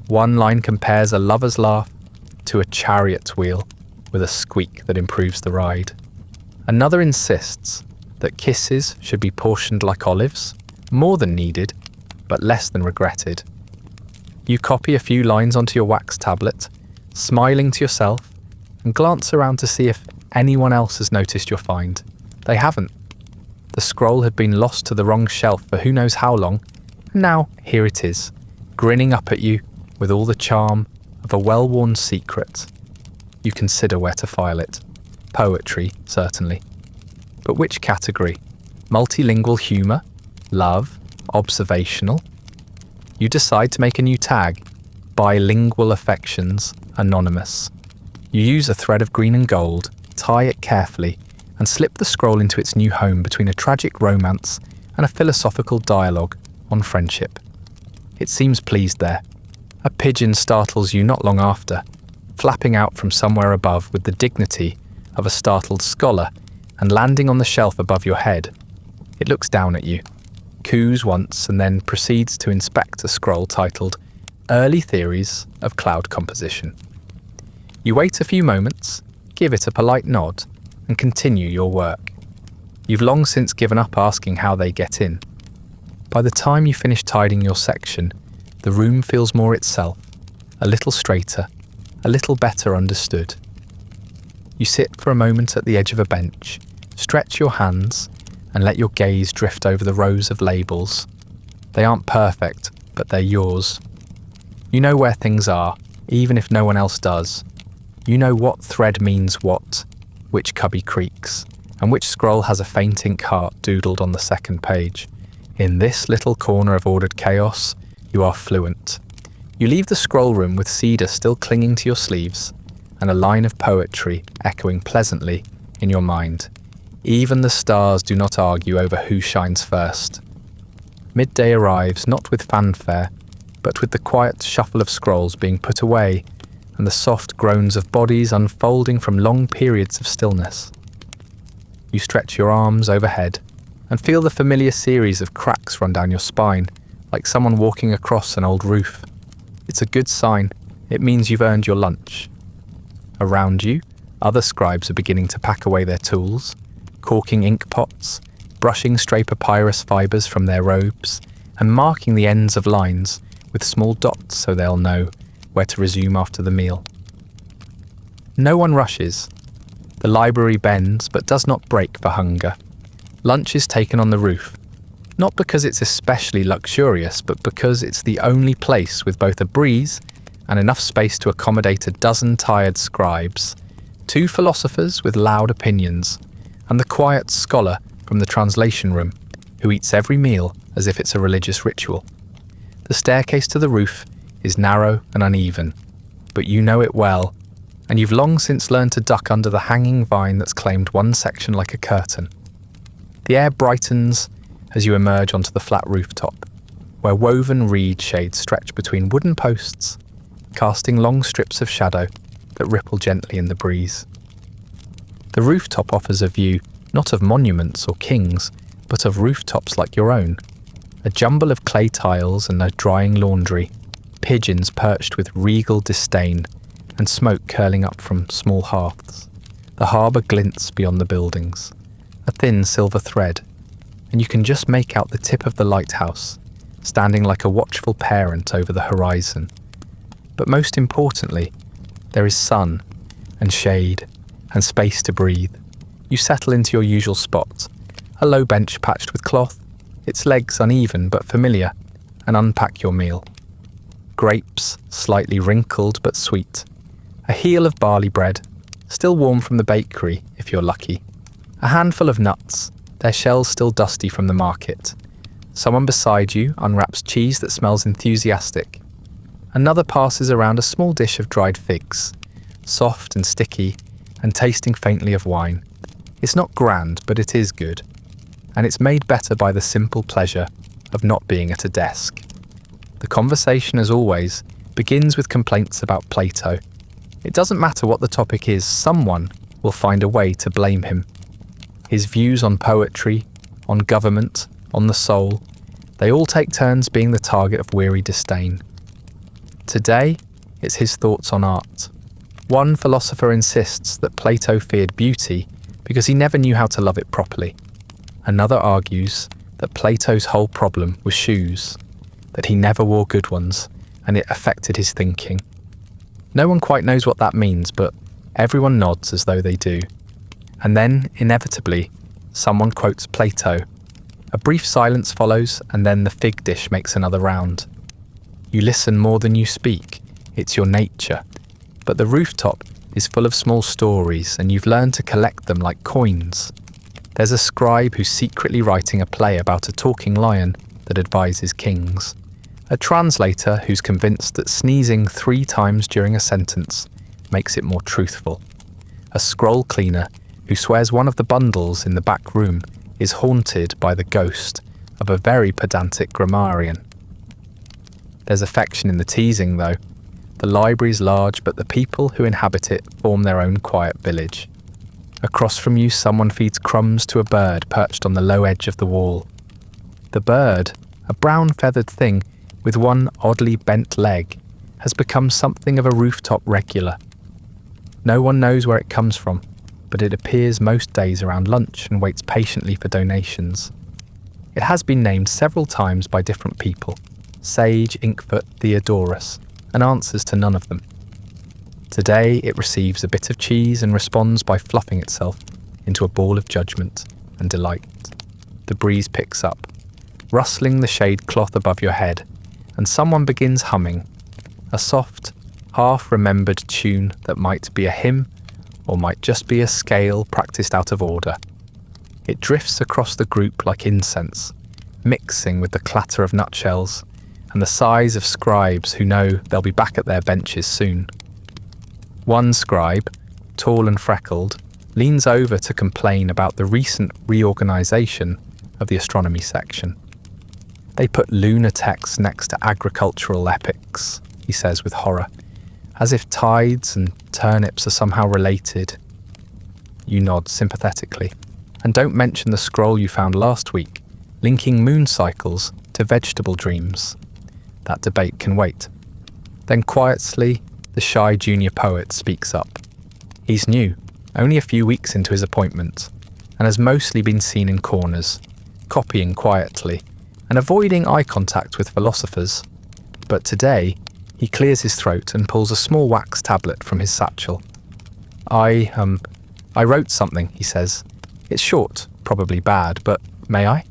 One line compares a lover's laugh to a chariot's wheel, with a squeak that improves the ride. Another insists that kisses should be portioned like olives, more than needed, but less than regretted. You copy a few lines onto your wax tablet, smiling to yourself, and glance around to see if anyone else has noticed your find. They haven't. The scroll had been lost to the wrong shelf for who knows how long, and now here it is, grinning up at you with all the charm of a well-worn secret. You consider where to file it. Poetry, certainly. But which category? Multilingual humour? Love? Observational? You decide to make a new tag. Bilingual affections, anonymous. You use a thread of green and gold, tie it carefully, and slip the scroll into its new home between a tragic romance and a philosophical dialogue on friendship. It seems pleased there. A pigeon startles you not long after, flapping out from somewhere above with the dignity of a startled scholar and landing on the shelf above your head. It looks down at you, coos once, and then proceeds to inspect a scroll titled Early Theories of Cloud Composition. You wait a few moments, give it a polite nod, and continue your work. You've long since given up asking how they get in. By the time you finish tidying your section, the room feels more itself, a little straighter, a little better understood. You sit for a moment at the edge of a bench, stretch your hands, and let your gaze drift over the rows of labels. They aren't perfect, but they're yours. You know where things are, even if no one else does. You know what thread means what, which cubby creaks, and which scroll has a faint ink heart doodled on the second page. In this little corner of ordered chaos, you are fluent. You leave the scroll room with cedar still clinging to your sleeves, and a line of poetry echoing pleasantly in your mind. Even the stars do not argue over who shines first. Midday arrives not with fanfare, but with the quiet shuffle of scrolls being put away and the soft groans of bodies unfolding from long periods of stillness. You stretch your arms overhead and feel the familiar series of cracks run down your spine, like someone walking across an old roof. It's a good sign. It means you've earned your lunch. Around you, other scribes are beginning to pack away their tools, corking ink pots, brushing stray papyrus fibres from their robes, and marking the ends of lines with small dots so they'll know where to resume after the meal. No one rushes. The library bends but does not break for hunger. Lunch is taken on the roof, not because it's especially luxurious, but because it's the only place with both a breeze and enough space to accommodate a dozen tired scribes, 2 philosophers with loud opinions, and the quiet scholar from the translation room, who eats every meal as if it's a religious ritual. The staircase to the roof is narrow and uneven, but you know it well, and you've long since learned to duck under the hanging vine that's claimed one section like a curtain. The air brightens as you emerge onto the flat rooftop, where woven reed shades stretch between wooden posts, casting long strips of shadow that ripple gently in the breeze. The rooftop offers a view not of monuments or kings, but of rooftops like your own. A jumble of clay tiles and a drying laundry, pigeons perched with regal disdain, and smoke curling up from small hearths. The harbour glints beyond the buildings, a thin silver thread, and you can just make out the tip of the lighthouse, standing like a watchful parent over the horizon. But most importantly, there is sun and shade and space to breathe. You settle into your usual spot, a low bench patched with cloth, its legs uneven but familiar, and unpack your meal. Grapes, slightly wrinkled but sweet. A heel of barley bread, still warm from the bakery if you're lucky. A handful of nuts, their shells still dusty from the market. Someone beside you unwraps cheese that smells enthusiastic. Another passes around a small dish of dried figs, soft and sticky, and tasting faintly of wine. It's not grand, but it is good, and it's made better by the simple pleasure of not being at a desk. The conversation, as always, begins with complaints about Plato. It doesn't matter what the topic is, someone will find a way to blame him. His views on poetry, on government, on the soul, they all take turns being the target of weary disdain. Today, it's his thoughts on art. One philosopher insists that Plato feared beauty because he never knew how to love it properly. Another argues that Plato's whole problem was shoes, that he never wore good ones, and it affected his thinking. No one quite knows what that means, but everyone nods as though they do. And then, inevitably, someone quotes Plato. A brief silence follows, and then the fig dish makes another round. You listen more than you speak. It's your nature. But the rooftop is full of small stories, and you've learned to collect them like coins. There's a scribe who's secretly writing a play about a talking lion that advises kings. A translator who's convinced that sneezing 3 times during a sentence makes it more truthful. A scroll cleaner who swears one of the bundles in the back room is haunted by the ghost of a very pedantic grammarian. There's affection in the teasing, though. The library's large, but the people who inhabit it form their own quiet village. Across from you, someone feeds crumbs to a bird perched on the low edge of the wall. The bird, a brown feathered thing with one oddly bent leg, has become something of a rooftop regular. No one knows where it comes from, but it appears most days around lunch and waits patiently for donations. It has been named several times by different people, Sage, Inkfoot, Theodorus, and answers to none of them. Today it receives a bit of cheese and responds by fluffing itself into a ball of judgment and delight. The breeze picks up, rustling the shade cloth above your head, and someone begins humming, a soft, half-remembered tune that might be a hymn or might just be a scale practiced out of order. It drifts across the group like incense, mixing with the clatter of nutshells and the sighs of scribes who know they'll be back at their benches soon. One scribe, tall and freckled, leans over to complain about the recent reorganisation of the astronomy section. They put lunar texts next to agricultural epics, he says with horror. as if tides and turnips are somehow related. You nod sympathetically, and don't mention the scroll you found last week, linking moon cycles to vegetable dreams. That debate can wait. Then quietly, the shy junior poet speaks up. He's new, only a few weeks into his appointment, and has mostly been seen in corners, copying quietly, and avoiding eye contact with philosophers. But today, he clears his throat and pulls a small wax tablet from his satchel. I wrote something, he says. It's short, probably bad, but may I?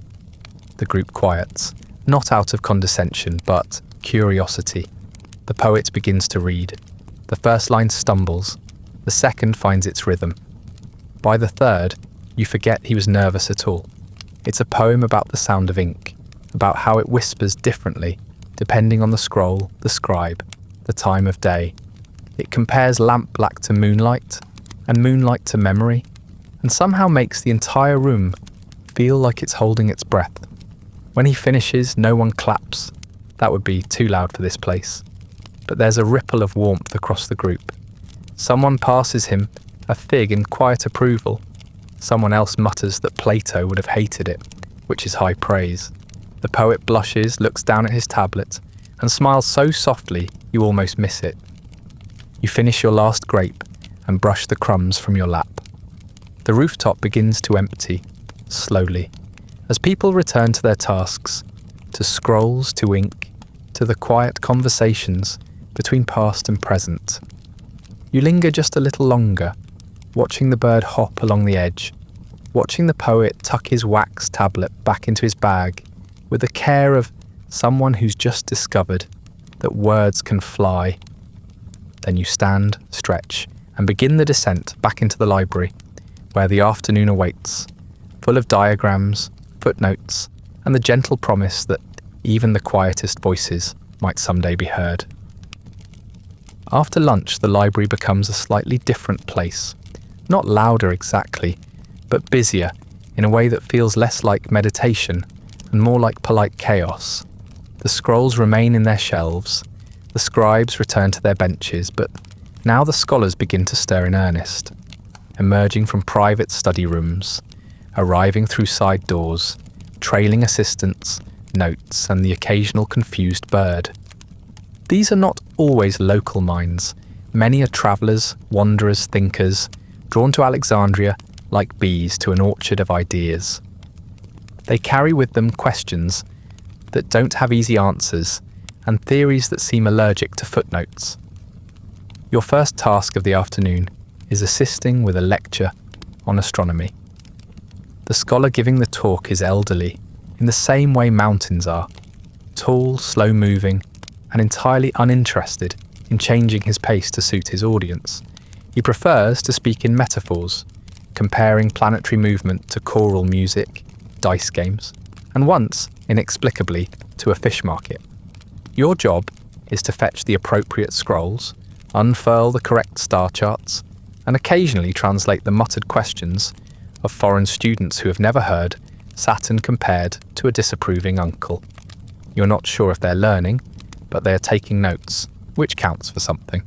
The group quiets, not out of condescension, but curiosity. The poet begins to read. The first line stumbles. The second finds its rhythm. By the third, you forget he was nervous at all. It's a poem about the sound of ink, about how it whispers differently, depending on the scroll, the scribe, the time of day. It compares lampblack to moonlight, and moonlight to memory, and somehow makes the entire room feel like it's holding its breath. When he finishes, no one claps. That would be too loud for this place. But there's a ripple of warmth across the group. Someone passes him a fig in quiet approval. Someone else mutters that Plato would have hated it, which is high praise. The poet blushes, looks down at his tablet, and smiles so softly you almost miss it. You finish your last grape and brush the crumbs from your lap. The rooftop begins to empty, slowly, as people return to their tasks, to scrolls, to ink, to the quiet conversations between past and present. You linger just a little longer, watching the bird hop along the edge, watching the poet tuck his wax tablet back into his bag with the care of someone who's just discovered that words can fly. Then you stand, stretch, and begin the descent back into the library, where the afternoon awaits, full of diagrams, footnotes, and the gentle promise that even the quietest voices might someday be heard. After lunch, the library becomes a slightly different place. Not louder exactly, but busier in a way that feels less like meditation and more like polite chaos. The scrolls remain in their shelves, the scribes return to their benches, but now the scholars begin to stir in earnest, emerging from private study rooms, arriving through side doors, trailing assistants, notes, and the occasional confused bird. These are not always local minds. Many are travellers, wanderers, thinkers, drawn to Alexandria like bees to an orchard of ideas. They carry with them questions that don't have easy answers and theories that seem allergic to footnotes. Your first task of the afternoon is assisting with a lecture on astronomy. The scholar giving the talk is elderly, in the same way mountains are, tall, slow-moving, and entirely uninterested in changing his pace to suit his audience. He prefers to speak in metaphors, comparing planetary movement to choral music, dice games, and once, inexplicably, to a fish market. Your job is to fetch the appropriate scrolls, unfurl the correct star charts, and occasionally translate the muttered questions of foreign students who have never heard Saturn compared to a disapproving uncle. You're not sure if they're learning, but they are taking notes, which counts for something.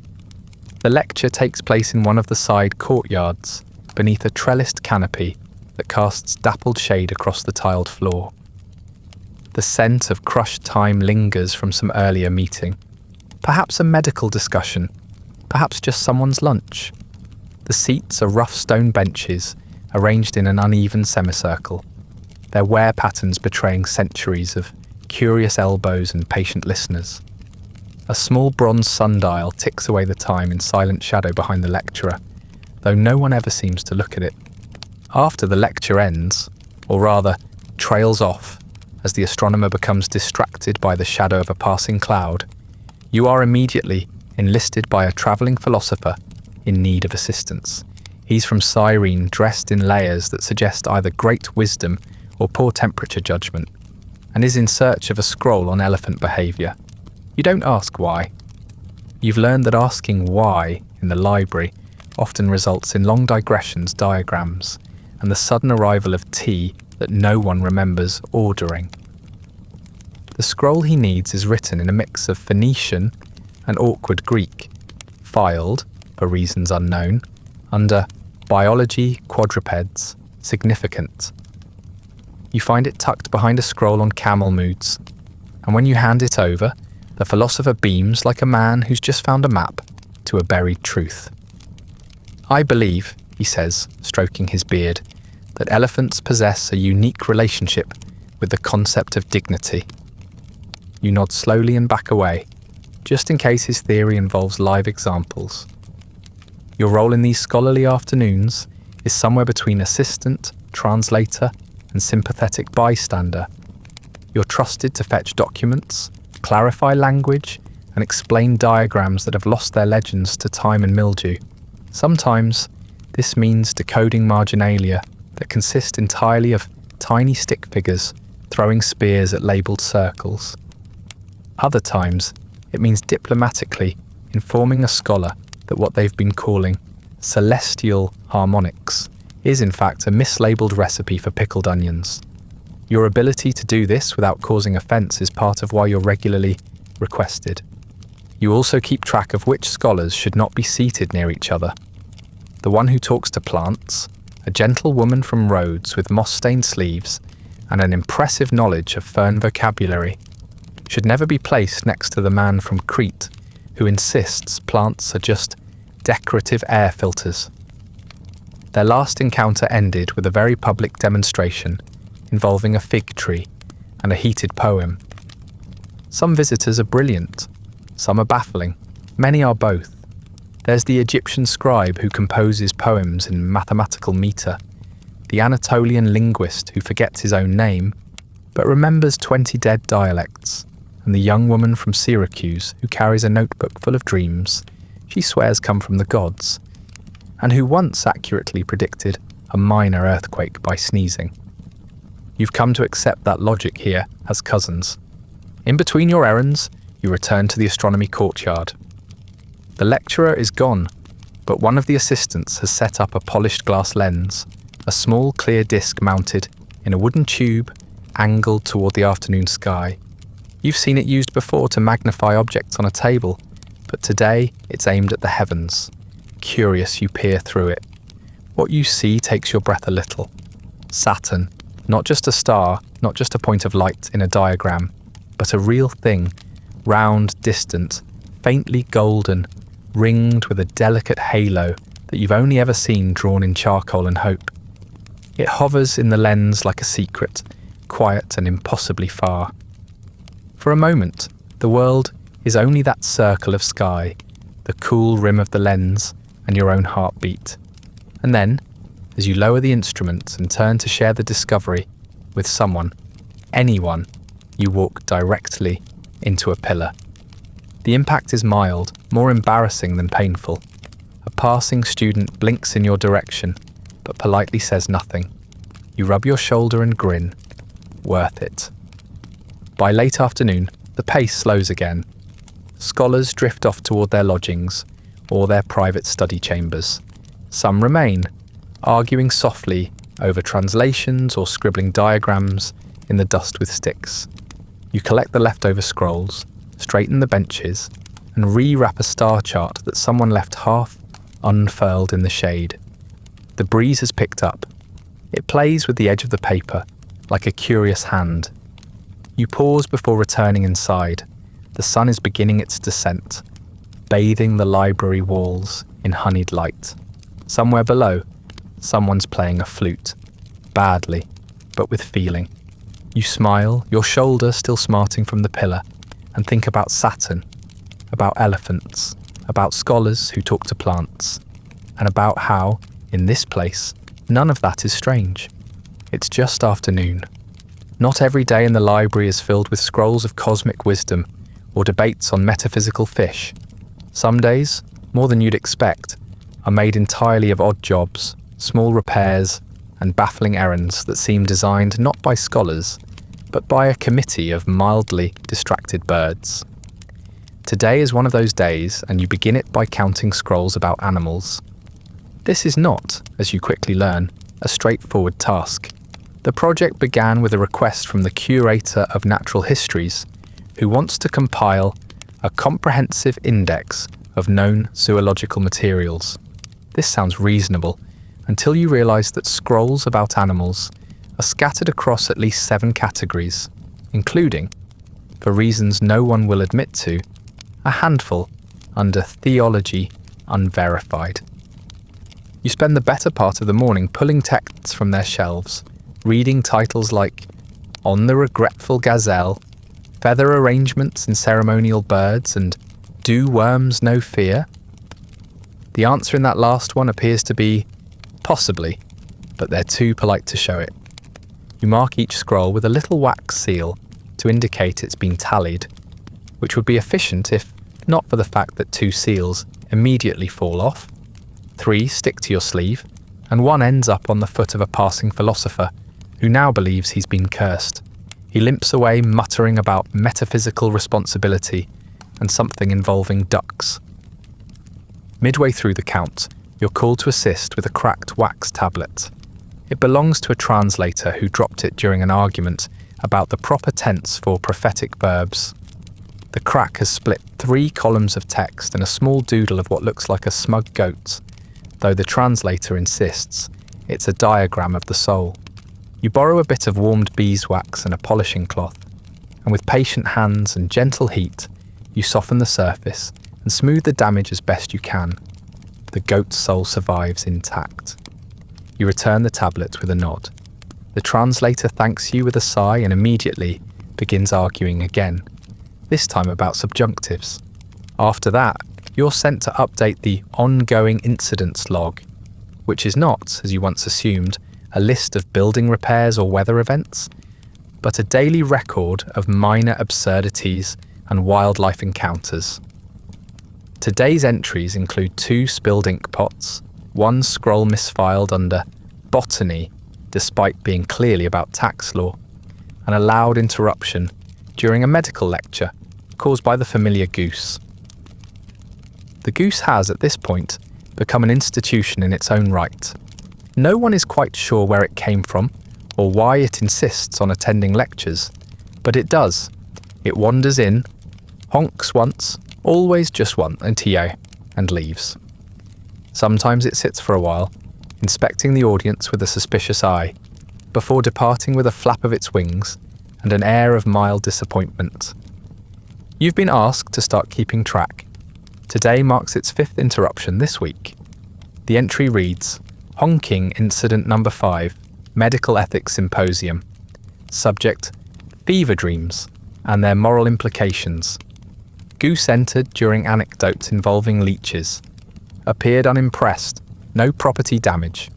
The lecture takes place in one of the side courtyards, beneath a trellised canopy that casts dappled shade across the tiled floor. The scent of crushed thyme lingers from some earlier meeting. Perhaps a medical discussion, perhaps just someone's lunch. The seats are rough stone benches, arranged in an uneven semicircle, their wear patterns betraying centuries of curious elbows and patient listeners. A small bronze sundial ticks away the time in silent shadow behind the lecturer, though no one ever seems to look at it. After the lecture ends, or rather, trails off, as the astronomer becomes distracted by the shadow of a passing cloud, you are immediately enlisted by a travelling philosopher in need of assistance. He's from Cyrene, dressed in layers that suggest either great wisdom or poor temperature judgment, and is in search of a scroll on elephant behaviour. You don't ask why. You've learned that asking why in the library often results in long digressions, diagrams, and the sudden arrival of tea that no one remembers ordering. The scroll he needs is written in a mix of Phoenician and awkward Greek, filed, for reasons unknown, under Biology Quadrupeds Significant. You find it tucked behind a scroll on camel moods, and when you hand it over, the philosopher beams like a man who's just found a map to a buried truth. I believe, he says, stroking his beard, that elephants possess a unique relationship with the concept of dignity. You nod slowly and back away, just in case his theory involves live examples. Your role in these scholarly afternoons is somewhere between assistant, translator, and sympathetic bystander. You're trusted to fetch documents, clarify language, and explain diagrams that have lost their legends to time and mildew. Sometimes, this means decoding marginalia that consist entirely of tiny stick figures throwing spears at labelled circles. Other times, it means diplomatically informing a scholar that what they've been calling celestial harmonics is in fact a mislabeled recipe for pickled onions. Your ability to do this without causing offence is part of why you're regularly requested. You also keep track of which scholars should not be seated near each other. The one who talks to plants, a gentle woman from Rhodes with moss-stained sleeves and an impressive knowledge of fern vocabulary, should never be placed next to the man from Crete who insists plants are just decorative air filters. Their last encounter ended with a very public demonstration involving a fig tree and a heated poem. Some visitors are brilliant, some are baffling, many are both. There's the Egyptian scribe who composes poems in mathematical meter, the Anatolian linguist who forgets his own name, but remembers 20 dead dialects, and the young woman from Syracuse who carries a notebook full of dreams she swears come from the gods, and who once accurately predicted a minor earthquake by sneezing. You've come to accept that logic here as cousins. In between your errands, you return to the astronomy courtyard. The lecturer is gone, but one of the assistants has set up a polished glass lens, a small clear disc mounted in a wooden tube angled toward the afternoon sky. You've seen it used before to magnify objects on a table, but today it's aimed at the heavens. Curious, you peer through it. What you see takes your breath a little. Saturn, not just a star, not just a point of light in a diagram, but a real thing, round, distant, faintly golden, ringed with a delicate halo that you've only ever seen drawn in charcoal and hope. It hovers in the lens like a secret, quiet and impossibly far. For a moment, the world is only that circle of sky, the cool rim of the lens, and your own heartbeat. And then, as you lower the instrument and turn to share the discovery with someone, anyone, you walk directly into a pillar. The impact is mild, more embarrassing than painful. A passing student blinks in your direction, but politely says nothing. You rub your shoulder and grin. Worth it. By late afternoon, the pace slows again. Scholars drift off toward their lodgings or their private study chambers. Some remain, arguing softly over translations or scribbling diagrams in the dust with sticks. You collect the leftover scrolls, straighten the benches, and rewrap a star chart that someone left half unfurled in the shade. The breeze has picked up. It plays with the edge of the paper, like a curious hand. You pause before returning inside. The sun is beginning its descent, bathing the library walls in honeyed light. Somewhere below, someone's playing a flute, badly, but with feeling. You smile, your shoulder still smarting from the pillar, and think about Saturn, about elephants, about scholars who talk to plants, and about how, in this place, none of that is strange. It's just afternoon. Not every day in the library is filled with scrolls of cosmic wisdom or debates on metaphysical fish. Some days, more than you'd expect, are made entirely of odd jobs, small repairs, and baffling errands that seem designed not by scholars, but by a committee of mildly distracted birds. Today is one of those days, and you begin it by counting scrolls about animals. This is not, as you quickly learn, a straightforward task. The project began with a request from the curator of natural histories, who wants to compile a comprehensive index of known zoological materials. This sounds reasonable until you realise that scrolls about animals are scattered across at least 7 categories, including, for reasons no one will admit to, a handful under Theology Unverified. You spend the better part of the morning pulling texts from their shelves, reading titles like On the Regretful Gazelle, Feather Arrangements in Ceremonial Birds, and Do Worms Know Fear? The answer in that last one appears to be possibly, but they're too polite to show it. You mark each scroll with a little wax seal to indicate it's been tallied, which would be efficient if not for the fact that 2 seals immediately fall off, 3 stick to your sleeve, and 1 ends up on the foot of a passing philosopher who now believes he's been cursed. He limps away muttering about metaphysical responsibility and something involving ducks. Midway through the count, you're called to assist with a cracked wax tablet. It belongs to a translator who dropped it during an argument about the proper tense for prophetic verbs. The crack has split 3 columns of text and a small doodle of what looks like a smug goat, though the translator insists it's a diagram of the soul. You borrow a bit of warmed beeswax and a polishing cloth, and with patient hands and gentle heat, you soften the surface and smooth the damage as best you can. The goat's soul survives intact. You return the tablet with a nod. The translator thanks you with a sigh and immediately begins arguing again, this time about subjunctives. After that, you're sent to update the ongoing incidents log, which is not, as you once assumed, a list of building repairs or weather events, but a daily record of minor absurdities and wildlife encounters. Today's entries include 2 spilled ink pots, 1 scroll misfiled under botany despite being clearly about tax law, and a loud interruption during a medical lecture caused by the familiar goose. The goose has, at this point, become an institution in its own right. No one is quite sure where it came from or why it insists on attending lectures, but it does. It wanders in, honks once, always just once, and leaves. Sometimes it sits for a while, inspecting the audience with a suspicious eye, before departing with a flap of its wings and an air of mild disappointment. You've been asked to start keeping track. Today marks its 5th interruption this week. The entry reads, Honking Incident Number 5, Medical Ethics Symposium. Subject, Fever Dreams and their moral implications. Goose entered during anecdotes involving leeches. Appeared unimpressed, no property damage.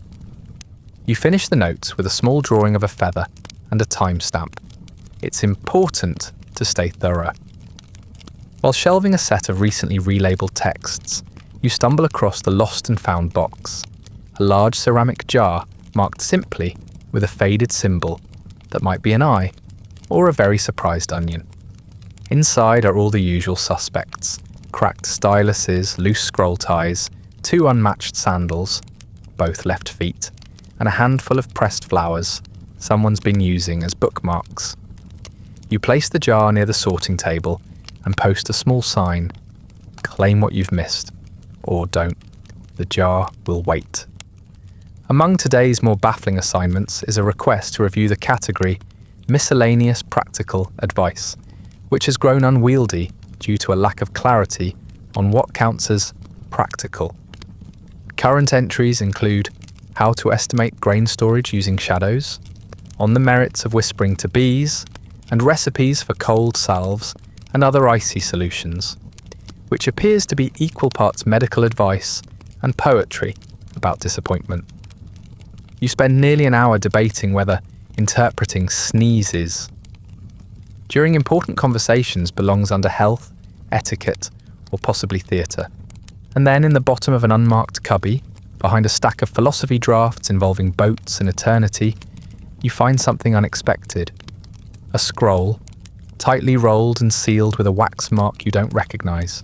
You finish the notes with a small drawing of a feather and a timestamp. It's important to stay thorough. While shelving a set of recently relabeled texts, you stumble across the lost and found box, a large ceramic jar marked simply with a faded symbol that might be an eye or a very surprised onion. Inside are all the usual suspects: cracked styluses, loose scroll ties, 2 unmatched sandals, both left feet, and a handful of pressed flowers someone's been using as bookmarks. You place the jar near the sorting table and post a small sign: claim what you've missed, or don't. The jar will wait. Among today's more baffling assignments is a request to review the category Miscellaneous Practical Advice, which has grown unwieldy due to a lack of clarity on what counts as practical. Current entries include how to estimate grain storage using shadows, on the merits of whispering to bees, and recipes for cold salves and other icy solutions, which appears to be equal parts medical advice and poetry about disappointment. You spend nearly an hour debating whether interpreting sneezes during important conversations belongs under health, etiquette, or possibly theatre. And then in the bottom of an unmarked cubby, behind a stack of philosophy drafts involving boats and eternity, you find something unexpected. A scroll, tightly rolled and sealed with a wax mark you don't recognise.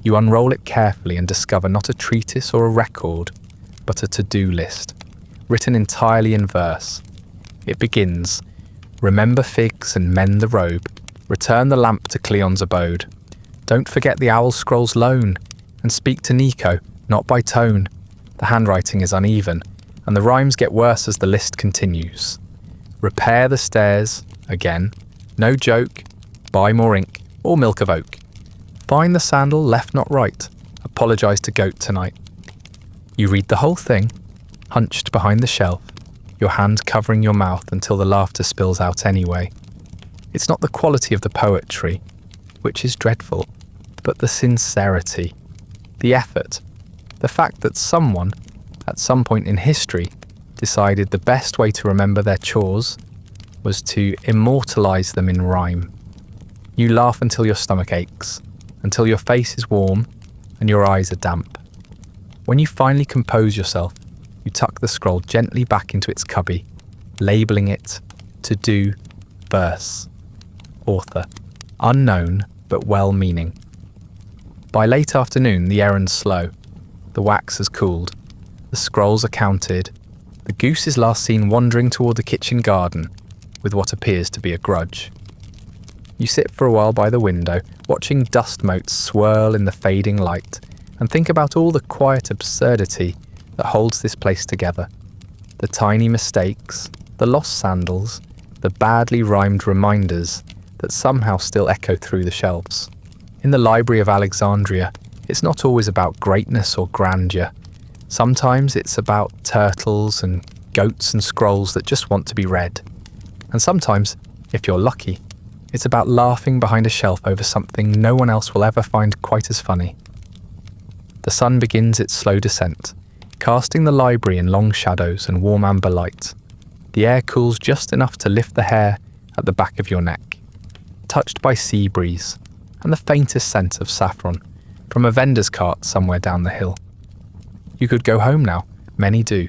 You unroll it carefully and discover not a treatise or a record, but a to-do list, written entirely in verse. It begins, remember figs and mend the robe, return the lamp to Cleon's abode. Don't forget the owl scroll's loan, and speak to Nico, not by tone. The handwriting is uneven, and the rhymes get worse as the list continues. Repair the stairs, again. No joke. Buy more ink, or milk of oak. Find the sandal left not right. Apologise to goat tonight. You read the whole thing, hunched behind the shelf, your hand covering your mouth until the laughter spills out anyway. It's not the quality of the poetry, which is dreadful, but the sincerity, the effort, the fact that someone, at some point in history, decided the best way to remember their chores was to immortalise them in rhyme. You laugh until your stomach aches, until your face is warm and your eyes are damp. When you finally compose yourself, you tuck the scroll gently back into its cubby, labelling it to do verse. Author, unknown but well-meaning. By late afternoon, the errand's slow. The wax has cooled. The scrolls are counted. The goose is last seen wandering toward the kitchen garden with what appears to be a grudge. You sit for a while by the window, watching dust motes swirl in the fading light, and think about all the quiet absurdity that holds this place together. The tiny mistakes, the lost sandals, the badly rhymed reminders that somehow still echo through the shelves. In the library of Alexandria, it's not always about greatness or grandeur. Sometimes it's about turtles and goats and scrolls that just want to be read. And sometimes, if you're lucky, it's about laughing behind a shelf over something no one else will ever find quite as funny. The sun begins its slow descent, casting the library in long shadows and warm amber light. The air cools just enough to lift the hair at the back of your neck, touched by sea breeze and the faintest scent of saffron from a vendor's cart somewhere down the hill. You could go home now, many do,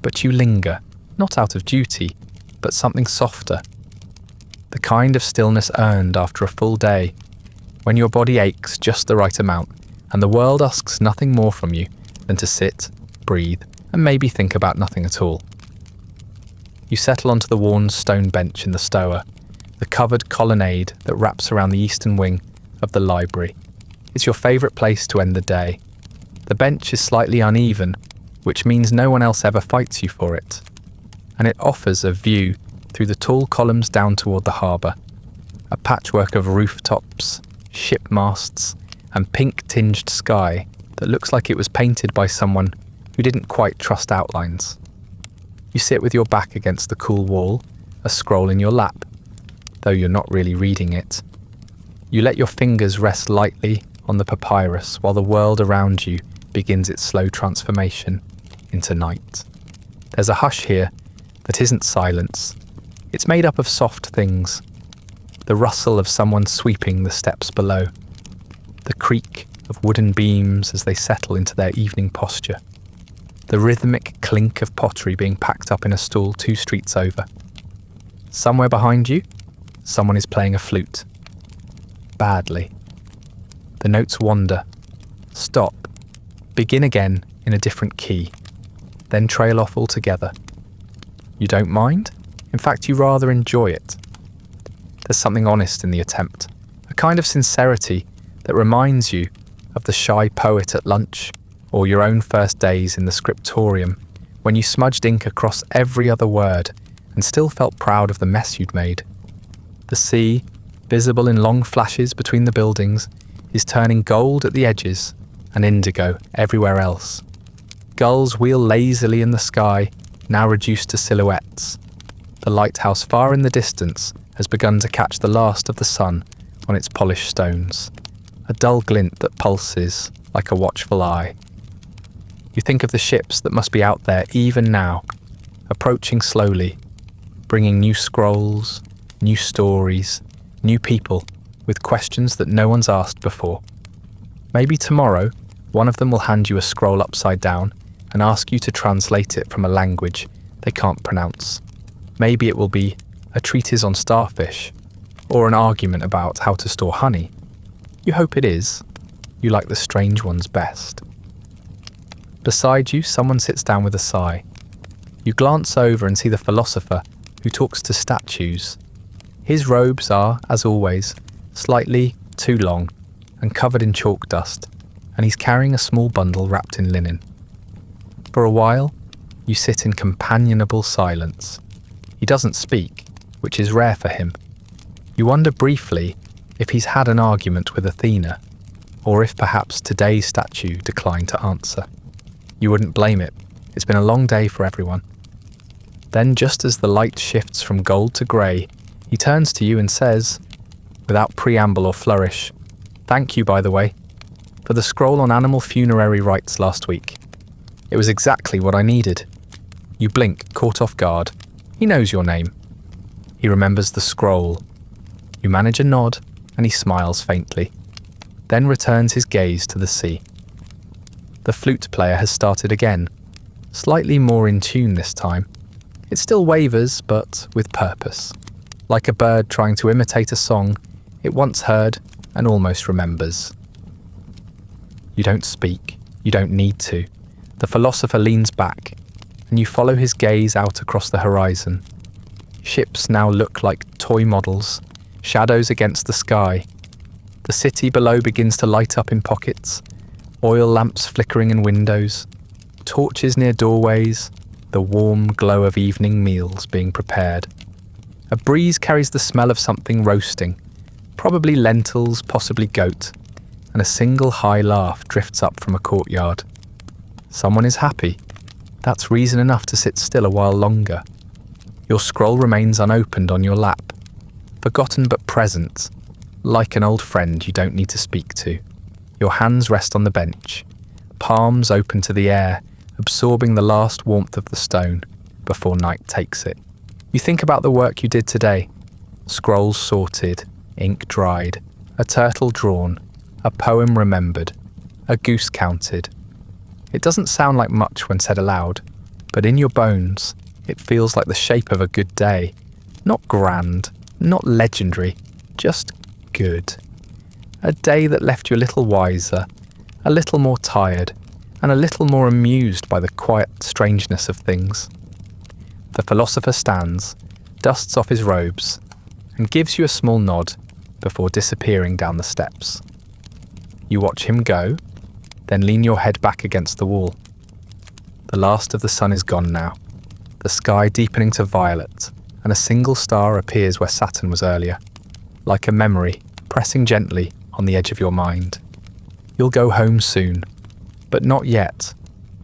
but you linger, not out of duty, but something softer. The kind of stillness earned after a full day, when your body aches just the right amount and the world asks nothing more from you than to sit, breathe, and maybe think about nothing at all. You settle onto the worn stone bench in the stoa, the covered colonnade that wraps around the eastern wing of the library. It's your favourite place to end the day. The bench is slightly uneven, which means no one else ever fights you for it. And it offers a view through the tall columns down toward the harbour, a patchwork of rooftops, ship masts, and pink-tinged sky that looks like it was painted by someone who didn't quite trust outlines. You sit with your back against the cool wall, a scroll in your lap, though you're not really reading it. You let your fingers rest lightly on the papyrus while the world around you begins its slow transformation into night. There's a hush here that isn't silence. It's made up of soft things. The rustle of someone sweeping the steps below. The creak of wooden beams as they settle into their evening posture. The rhythmic clink of pottery being packed up in a stall 2 streets over. Somewhere behind you, someone is playing a flute. Badly. The notes wander, stop, begin again in a different key, then trail off altogether. You don't mind? In fact, you rather enjoy it. There's something honest in the attempt, a kind of sincerity that reminds you of the shy poet at lunch or your own first days in the scriptorium when you smudged ink across every other word and still felt proud of the mess you'd made. The sea, visible in long flashes between the buildings, is turning gold at the edges and indigo everywhere else. Gulls wheel lazily in the sky, now reduced to silhouettes. The lighthouse far in the distance has begun to catch the last of the sun on its polished stones, a dull glint that pulses like a watchful eye. You think of the ships that must be out there even now, approaching slowly, bringing new scrolls, new stories, new people with questions that no one's asked before. Maybe tomorrow, one of them will hand you a scroll upside down and ask you to translate it from a language they can't pronounce. Maybe it will be a treatise on starfish, or an argument about how to store honey. You hope it is. You like the strange ones best. Beside you, someone sits down with a sigh. You glance over and see the philosopher who talks to statues. His robes are, as always, slightly too long and covered in chalk dust. and he's carrying a small bundle wrapped in linen. For a while, you sit in companionable silence. He doesn't speak, which is rare for him. You wonder briefly if he's had an argument with Athena, or if perhaps today's statue declined to answer. You wouldn't blame it. It's been a long day for everyone. Then, just as the light shifts from gold to grey, he turns to you and says, without preamble or flourish, "Thank you, by the way, for the scroll on animal funerary rites last week. It was exactly what I needed." You blink, caught off guard. He knows your name. He remembers the scroll. You manage a nod, and he smiles faintly, then returns his gaze to the sea. The flute player has started again, slightly more in tune this time. It still wavers, but with purpose. Like a bird trying to imitate a song it once heard and almost remembers. You don't speak. You don't need to. The philosopher leans back, and you follow his gaze out across the horizon. Ships now look like toy models, shadows against the sky. The city below begins to light up in pockets, oil lamps flickering in windows, torches near doorways, the warm glow of evening meals being prepared. A breeze carries the smell of something roasting, probably lentils, possibly goat, and a single high laugh drifts up from a courtyard. Someone is happy. That's reason enough to sit still a while longer. Your scroll remains unopened on your lap, forgotten but present, like an old friend you don't need to speak to. Your hands rest on the bench, palms open to the air, absorbing the last warmth of the stone before night takes it. You think about the work you did today. Scrolls sorted, ink dried, a turtle drawn, a poem remembered, a goose counted. It doesn't sound like much when said aloud, but in your bones, it feels like the shape of a good day. Not grand, not legendary, just good. A day that left you a little wiser, a little more tired, and a little more amused by the quiet strangeness of things. The philosopher stands, dusts off his robes, and gives you a small nod before disappearing down the steps. You watch him go, then lean your head back against the wall. The last of the sun is gone now, the sky deepening to violet, and a single star appears where Saturn was earlier, like a memory pressing gently on the edge of your mind. You'll go home soon, but not yet.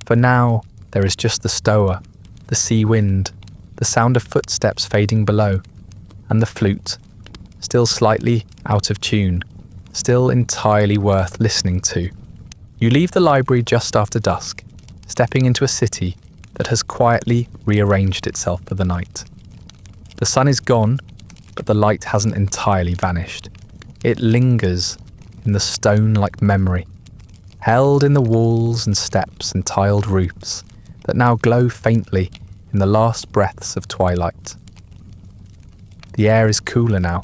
For now, there is just the stoa, the sea wind, the sound of footsteps fading below, and the flute, still slightly out of tune, still entirely worth listening to. You leave the library just after dusk, stepping into a city that has quietly rearranged itself for the night. The sun is gone, but the light hasn't entirely vanished. It lingers in the stone-like memory, held in the walls and steps and tiled roofs that now glow faintly in the last breaths of twilight. The air is cooler now,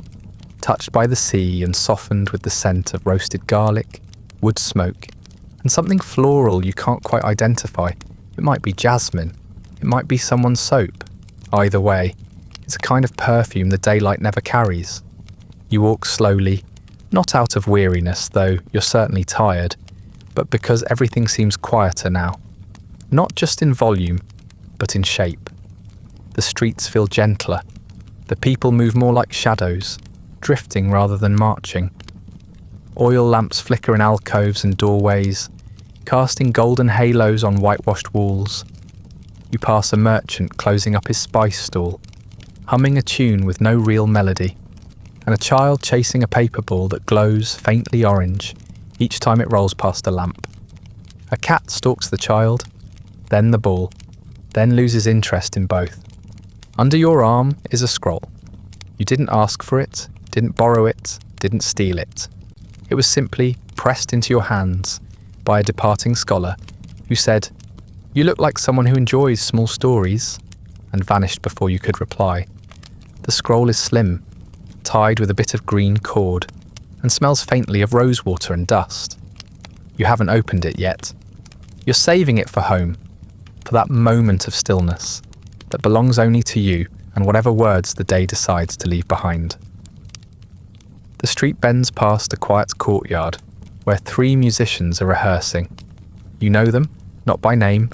touched by the sea and softened with the scent of roasted garlic, wood smoke, and something floral you can't quite identify. It might be jasmine, it might be someone's soap. Either way, it's a kind of perfume the daylight never carries. You walk slowly, not out of weariness, though you're certainly tired, but because everything seems quieter now. Not just in volume, but in shape. The streets feel gentler. The people move more like shadows, drifting rather than marching. Oil lamps flicker in alcoves and doorways, casting golden halos on whitewashed walls. You pass a merchant closing up his spice stall, humming a tune with no real melody, and a child chasing a paper ball that glows faintly orange each time it rolls past a lamp. A cat stalks the child, then the ball, then loses interest in both. Under your arm is a scroll. You didn't ask for it, didn't borrow it, didn't steal it. It was simply pressed into your hands by a departing scholar who said, "You look like someone who enjoys small stories," and vanished before you could reply. The scroll is slim, tied with a bit of green cord, and smells faintly of rosewater and dust. You haven't opened it yet. You're saving it for home, for that moment of stillness that belongs only to you and whatever words the day decides to leave behind. The street bends past a quiet courtyard, where 3 musicians are rehearsing. You know them, not by name,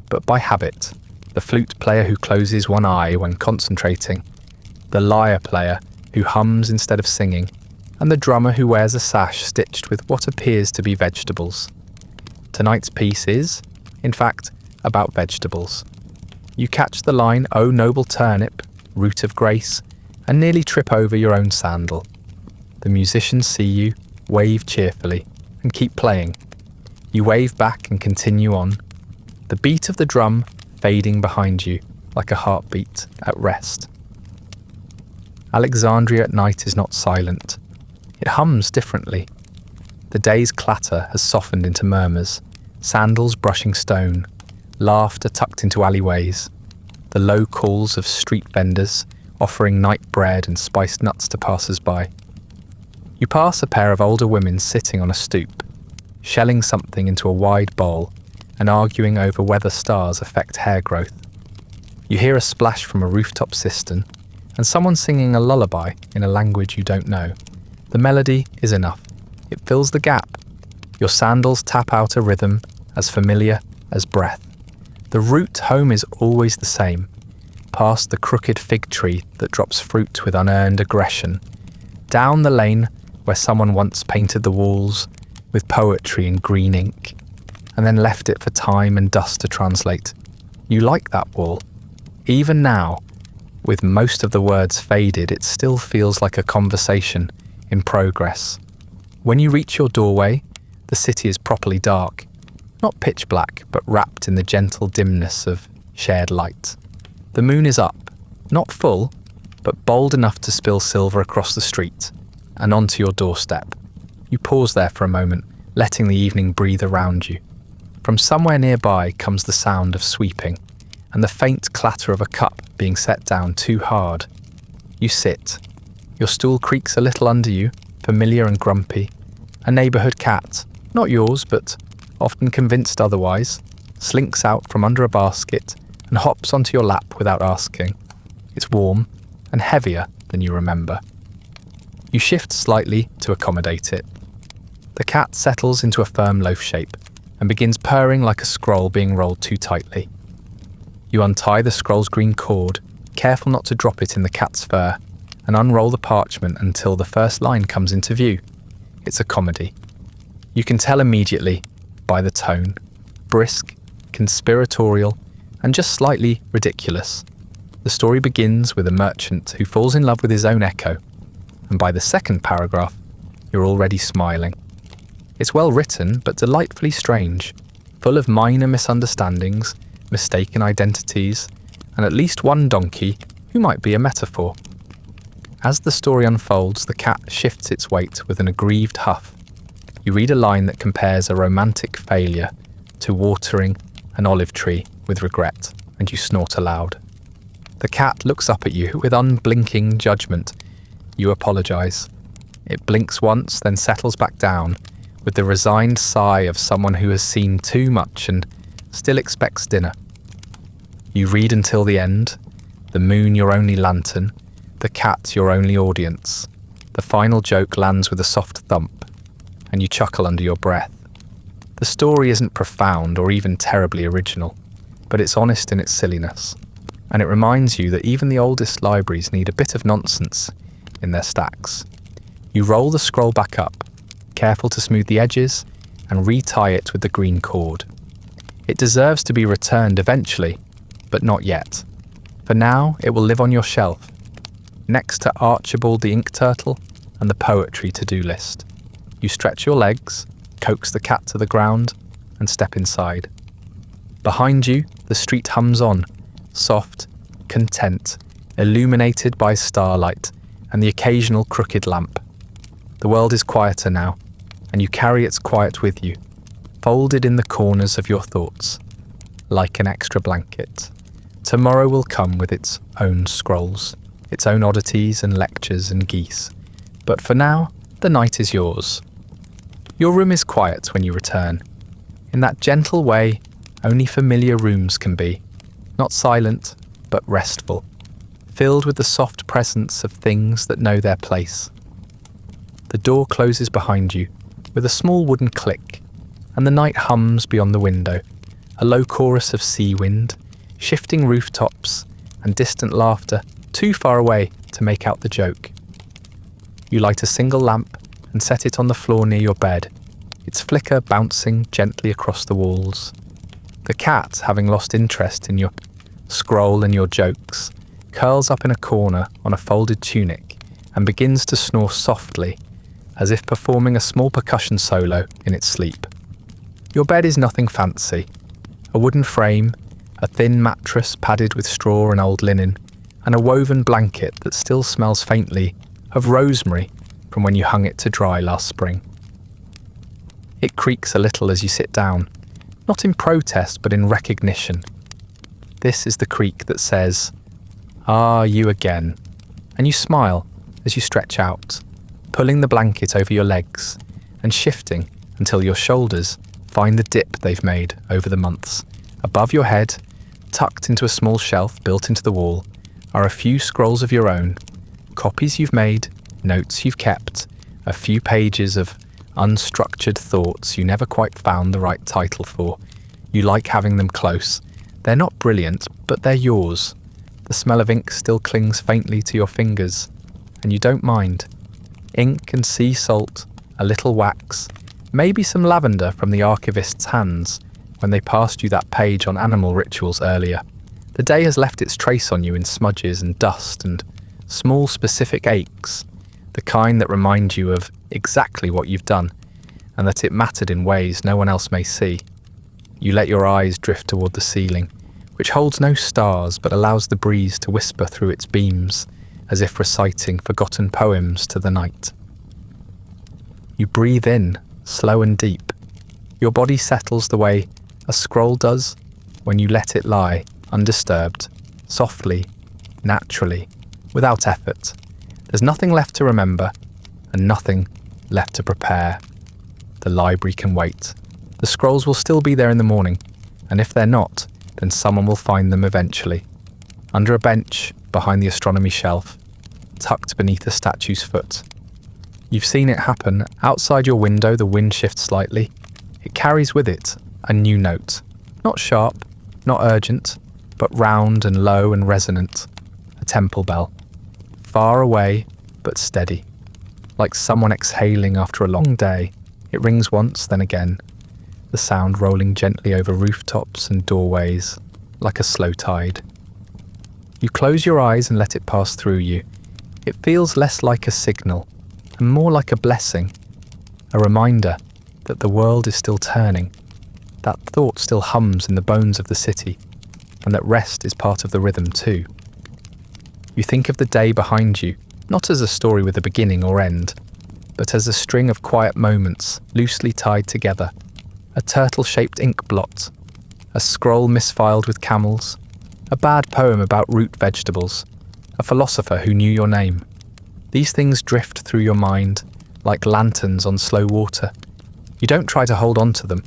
but by habit. The flute player who closes one eye when concentrating, the lyre player who hums instead of singing, and the drummer who wears a sash stitched with what appears to be vegetables. Tonight's piece is, in fact, about vegetables. You catch the line, "O noble turnip, root of grace," and nearly trip over your own sandal. The musicians see you, wave cheerfully, and keep playing. You wave back and continue on, the beat of the drum fading behind you like a heartbeat at rest. Alexandria at night is not silent. It hums differently. The day's clatter has softened into murmurs, sandals brushing stone, laughter tucked into alleyways, the low calls of street vendors offering night bread and spiced nuts to passers-by. You pass a pair of older women sitting on a stoop, shelling something into a wide bowl and arguing over whether stars affect hair growth. You hear a splash from a rooftop cistern and someone singing a lullaby in a language you don't know. The melody is enough. It fills the gap. Your sandals tap out a rhythm as familiar as breath. The route home is always the same, past the crooked fig tree that drops fruit with unearned aggression, down the lane where someone once painted the walls with poetry in green ink, and then left it for time and dust to translate. You like that wall. Even now, with most of the words faded, it still feels like a conversation in progress. When you reach your doorway, the city is properly dark. Not pitch black, but wrapped in the gentle dimness of shared light. The moon is up, not full, but bold enough to spill silver across the street and onto your doorstep. You pause there for a moment, letting the evening breathe around you. From somewhere nearby comes the sound of sweeping and the faint clatter of a cup being set down too hard. You sit. Your stool creaks a little under you, familiar and grumpy. A neighbourhood cat, not yours, but often convinced otherwise, slinks out from under a basket and hops onto your lap without asking. It's warm and heavier than you remember. You shift slightly to accommodate it. The cat settles into a firm loaf shape and begins purring like a scroll being rolled too tightly. You untie the scroll's green cord, careful not to drop it in the cat's fur, and unroll the parchment until the first line comes into view. It's a comedy. You can tell immediately by the tone, brisk, conspiratorial, and just slightly ridiculous. The story begins with a merchant who falls in love with his own echo, and by the second paragraph, you're already smiling. It's well written, but delightfully strange, full of minor misunderstandings, mistaken identities, and at least one donkey who might be a metaphor. As the story unfolds, the cat shifts its weight with an aggrieved huff. You read a line that compares a romantic failure to watering an olive tree with regret, and you snort aloud. The cat looks up at you with unblinking judgment. You apologise. It blinks once, then settles back down, with the resigned sigh of someone who has seen too much and still expects dinner. You read until the end, the moon your only lantern, the cat your only audience. The final joke lands with a soft thump, and you chuckle under your breath. The story isn't profound or even terribly original, but it's honest in its silliness, and it reminds you that even the oldest libraries need a bit of nonsense in their stacks. You roll the scroll back up, careful to smooth the edges, and retie it with the green cord. It deserves to be returned eventually, but not yet. For now, it will live on your shelf, next to Archibald the Ink Turtle and the poetry to-do list. You stretch your legs, coax the cat to the ground, and step inside. Behind you, the street hums on, soft, content, illuminated by starlight and the occasional crooked lamp. The world is quieter now, and you carry its quiet with you, folded in the corners of your thoughts, like an extra blanket. Tomorrow will come with its own scrolls, its own oddities and lectures and geese. But for now, the night is yours. Your room is quiet when you return, in that gentle way only familiar rooms can be, not silent, but restful, filled with the soft presence of things that know their place. The door closes behind you, with a small wooden click, and the night hums beyond the window, a low chorus of sea wind, shifting rooftops, and distant laughter too far away to make out the joke. You light a single lamp and set it on the floor near your bed, its flicker bouncing gently across the walls. The cat, having lost interest in your scroll and your jokes, curls up in a corner on a folded tunic and begins to snore softly, as if performing a small percussion solo in its sleep. Your bed is nothing fancy. A wooden frame, a thin mattress padded with straw and old linen, and a woven blanket that still smells faintly of rosemary from when you hung it to dry last spring. It creaks a little as you sit down, not in protest but in recognition. This is the creak that says, "Ah, you again," and you smile as you stretch out, pulling the blanket over your legs and shifting until your shoulders find the dip they've made over the months. Above your head, tucked into a small shelf built into the wall, are a few scrolls of your own, copies you've made, notes you've kept, a few pages of unstructured thoughts you never quite found the right title for. You like having them close. They're not brilliant, but they're yours. The smell of ink still clings faintly to your fingers, and you don't mind. Ink and sea salt, a little wax, maybe some lavender from the archivist's hands when they passed you that page on animal rituals earlier. The day has left its trace on you in smudges and dust and small specific aches, the kind that remind you of exactly what you've done and that it mattered in ways no one else may see. You let your eyes drift toward the ceiling, which holds no stars but allows the breeze to whisper through its beams as if reciting forgotten poems to the night. You breathe in, slow and deep. Your body settles the way a scroll does when you let it lie, undisturbed, softly, naturally, without effort. There's nothing left to remember and nothing left to prepare. The library can wait. The scrolls will still be there in the morning, and if they're not, then someone will find them eventually. Under a bench, behind the astronomy shelf, tucked beneath a statue's foot. You've seen it happen. Outside your window, the wind shifts slightly. It carries with it a new note. Not sharp, not urgent, but round and low and resonant. A temple bell. Far away, but steady. Like someone exhaling after a long day. It rings once, then again. The sound rolling gently over rooftops and doorways, like a slow tide. You close your eyes and let it pass through you. It feels less like a signal, and more like a blessing, a reminder that the world is still turning, that thought still hums in the bones of the city, and that rest is part of the rhythm too. You think of the day behind you, not as a story with a beginning or end, but as a string of quiet moments loosely tied together. A turtle-shaped ink blot, a scroll misfiled with camels, a bad poem about root vegetables, a philosopher who knew your name. These things drift through your mind like lanterns on slow water. You don't try to hold on to them.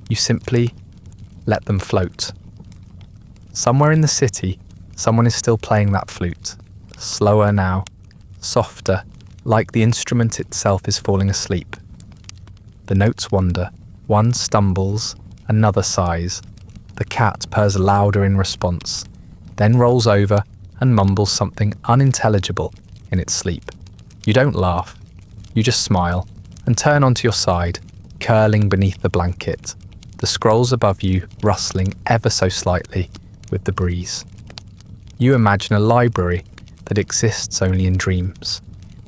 You simply let them float. Somewhere in the city, someone is still playing that flute. Slower now, softer, like the instrument itself is falling asleep. The notes wander. One stumbles, another sighs. The cat purrs louder in response, then rolls over and mumbles something unintelligible in its sleep. You don't laugh. You just smile and turn onto your side, curling beneath the blanket, the scrolls above you rustling ever so slightly with the breeze. You imagine a library that exists only in dreams,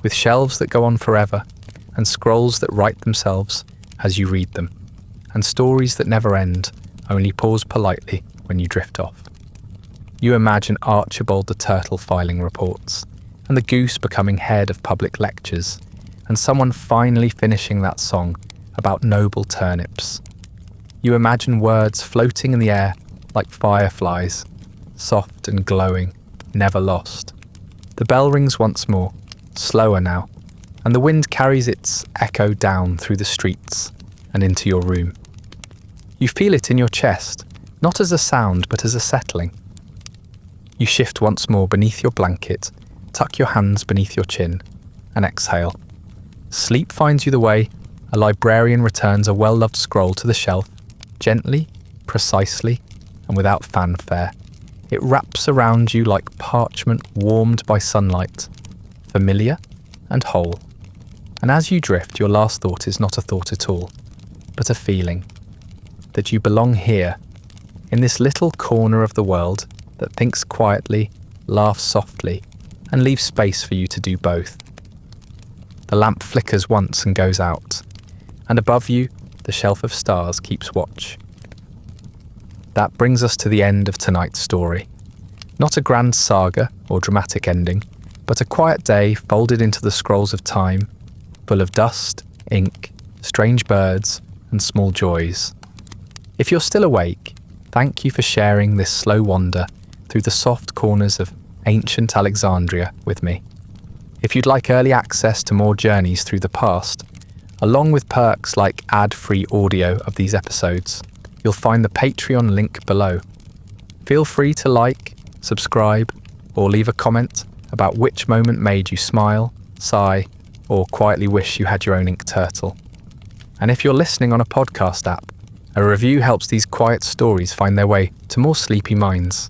with shelves that go on forever and scrolls that write themselves as you read them, and stories that never end, only pause politely when you drift off. You imagine Archibald the turtle filing reports, and the goose becoming head of public lectures, and someone finally finishing that song about noble turnips. You imagine words floating in the air like fireflies, soft and glowing, never lost. The bell rings once more, slower now, and the wind carries its echo down through the streets and into your room. You feel it in your chest, not as a sound but as a settling. You shift once more beneath your blanket, tuck your hands beneath your chin, and exhale. Sleep finds you the way a librarian returns a well-loved scroll to the shelf, gently, precisely, and without fanfare. It wraps around you like parchment warmed by sunlight, familiar and whole. And as you drift, your last thought is not a thought at all, but a feeling that you belong here, in this little corner of the world that thinks quietly, laughs softly, and leaves space for you to do both. The lamp flickers once and goes out, and above you, the shelf of stars keeps watch. That brings us to the end of tonight's story. Not a grand saga or dramatic ending, but a quiet day folded into the scrolls of time, full of dust, ink, strange birds, and small joys. If you're still awake, thank you for sharing this slow wander through the soft corners of ancient Alexandria with me. If you'd like early access to more journeys through the past, along with perks like ad-free audio of these episodes, you'll find the Patreon link below. Feel free to like, subscribe, or leave a comment about which moment made you smile, sigh, or quietly wish you had your own ink turtle. And if you're listening on a podcast app, a review helps these quiet stories find their way to more sleepy minds.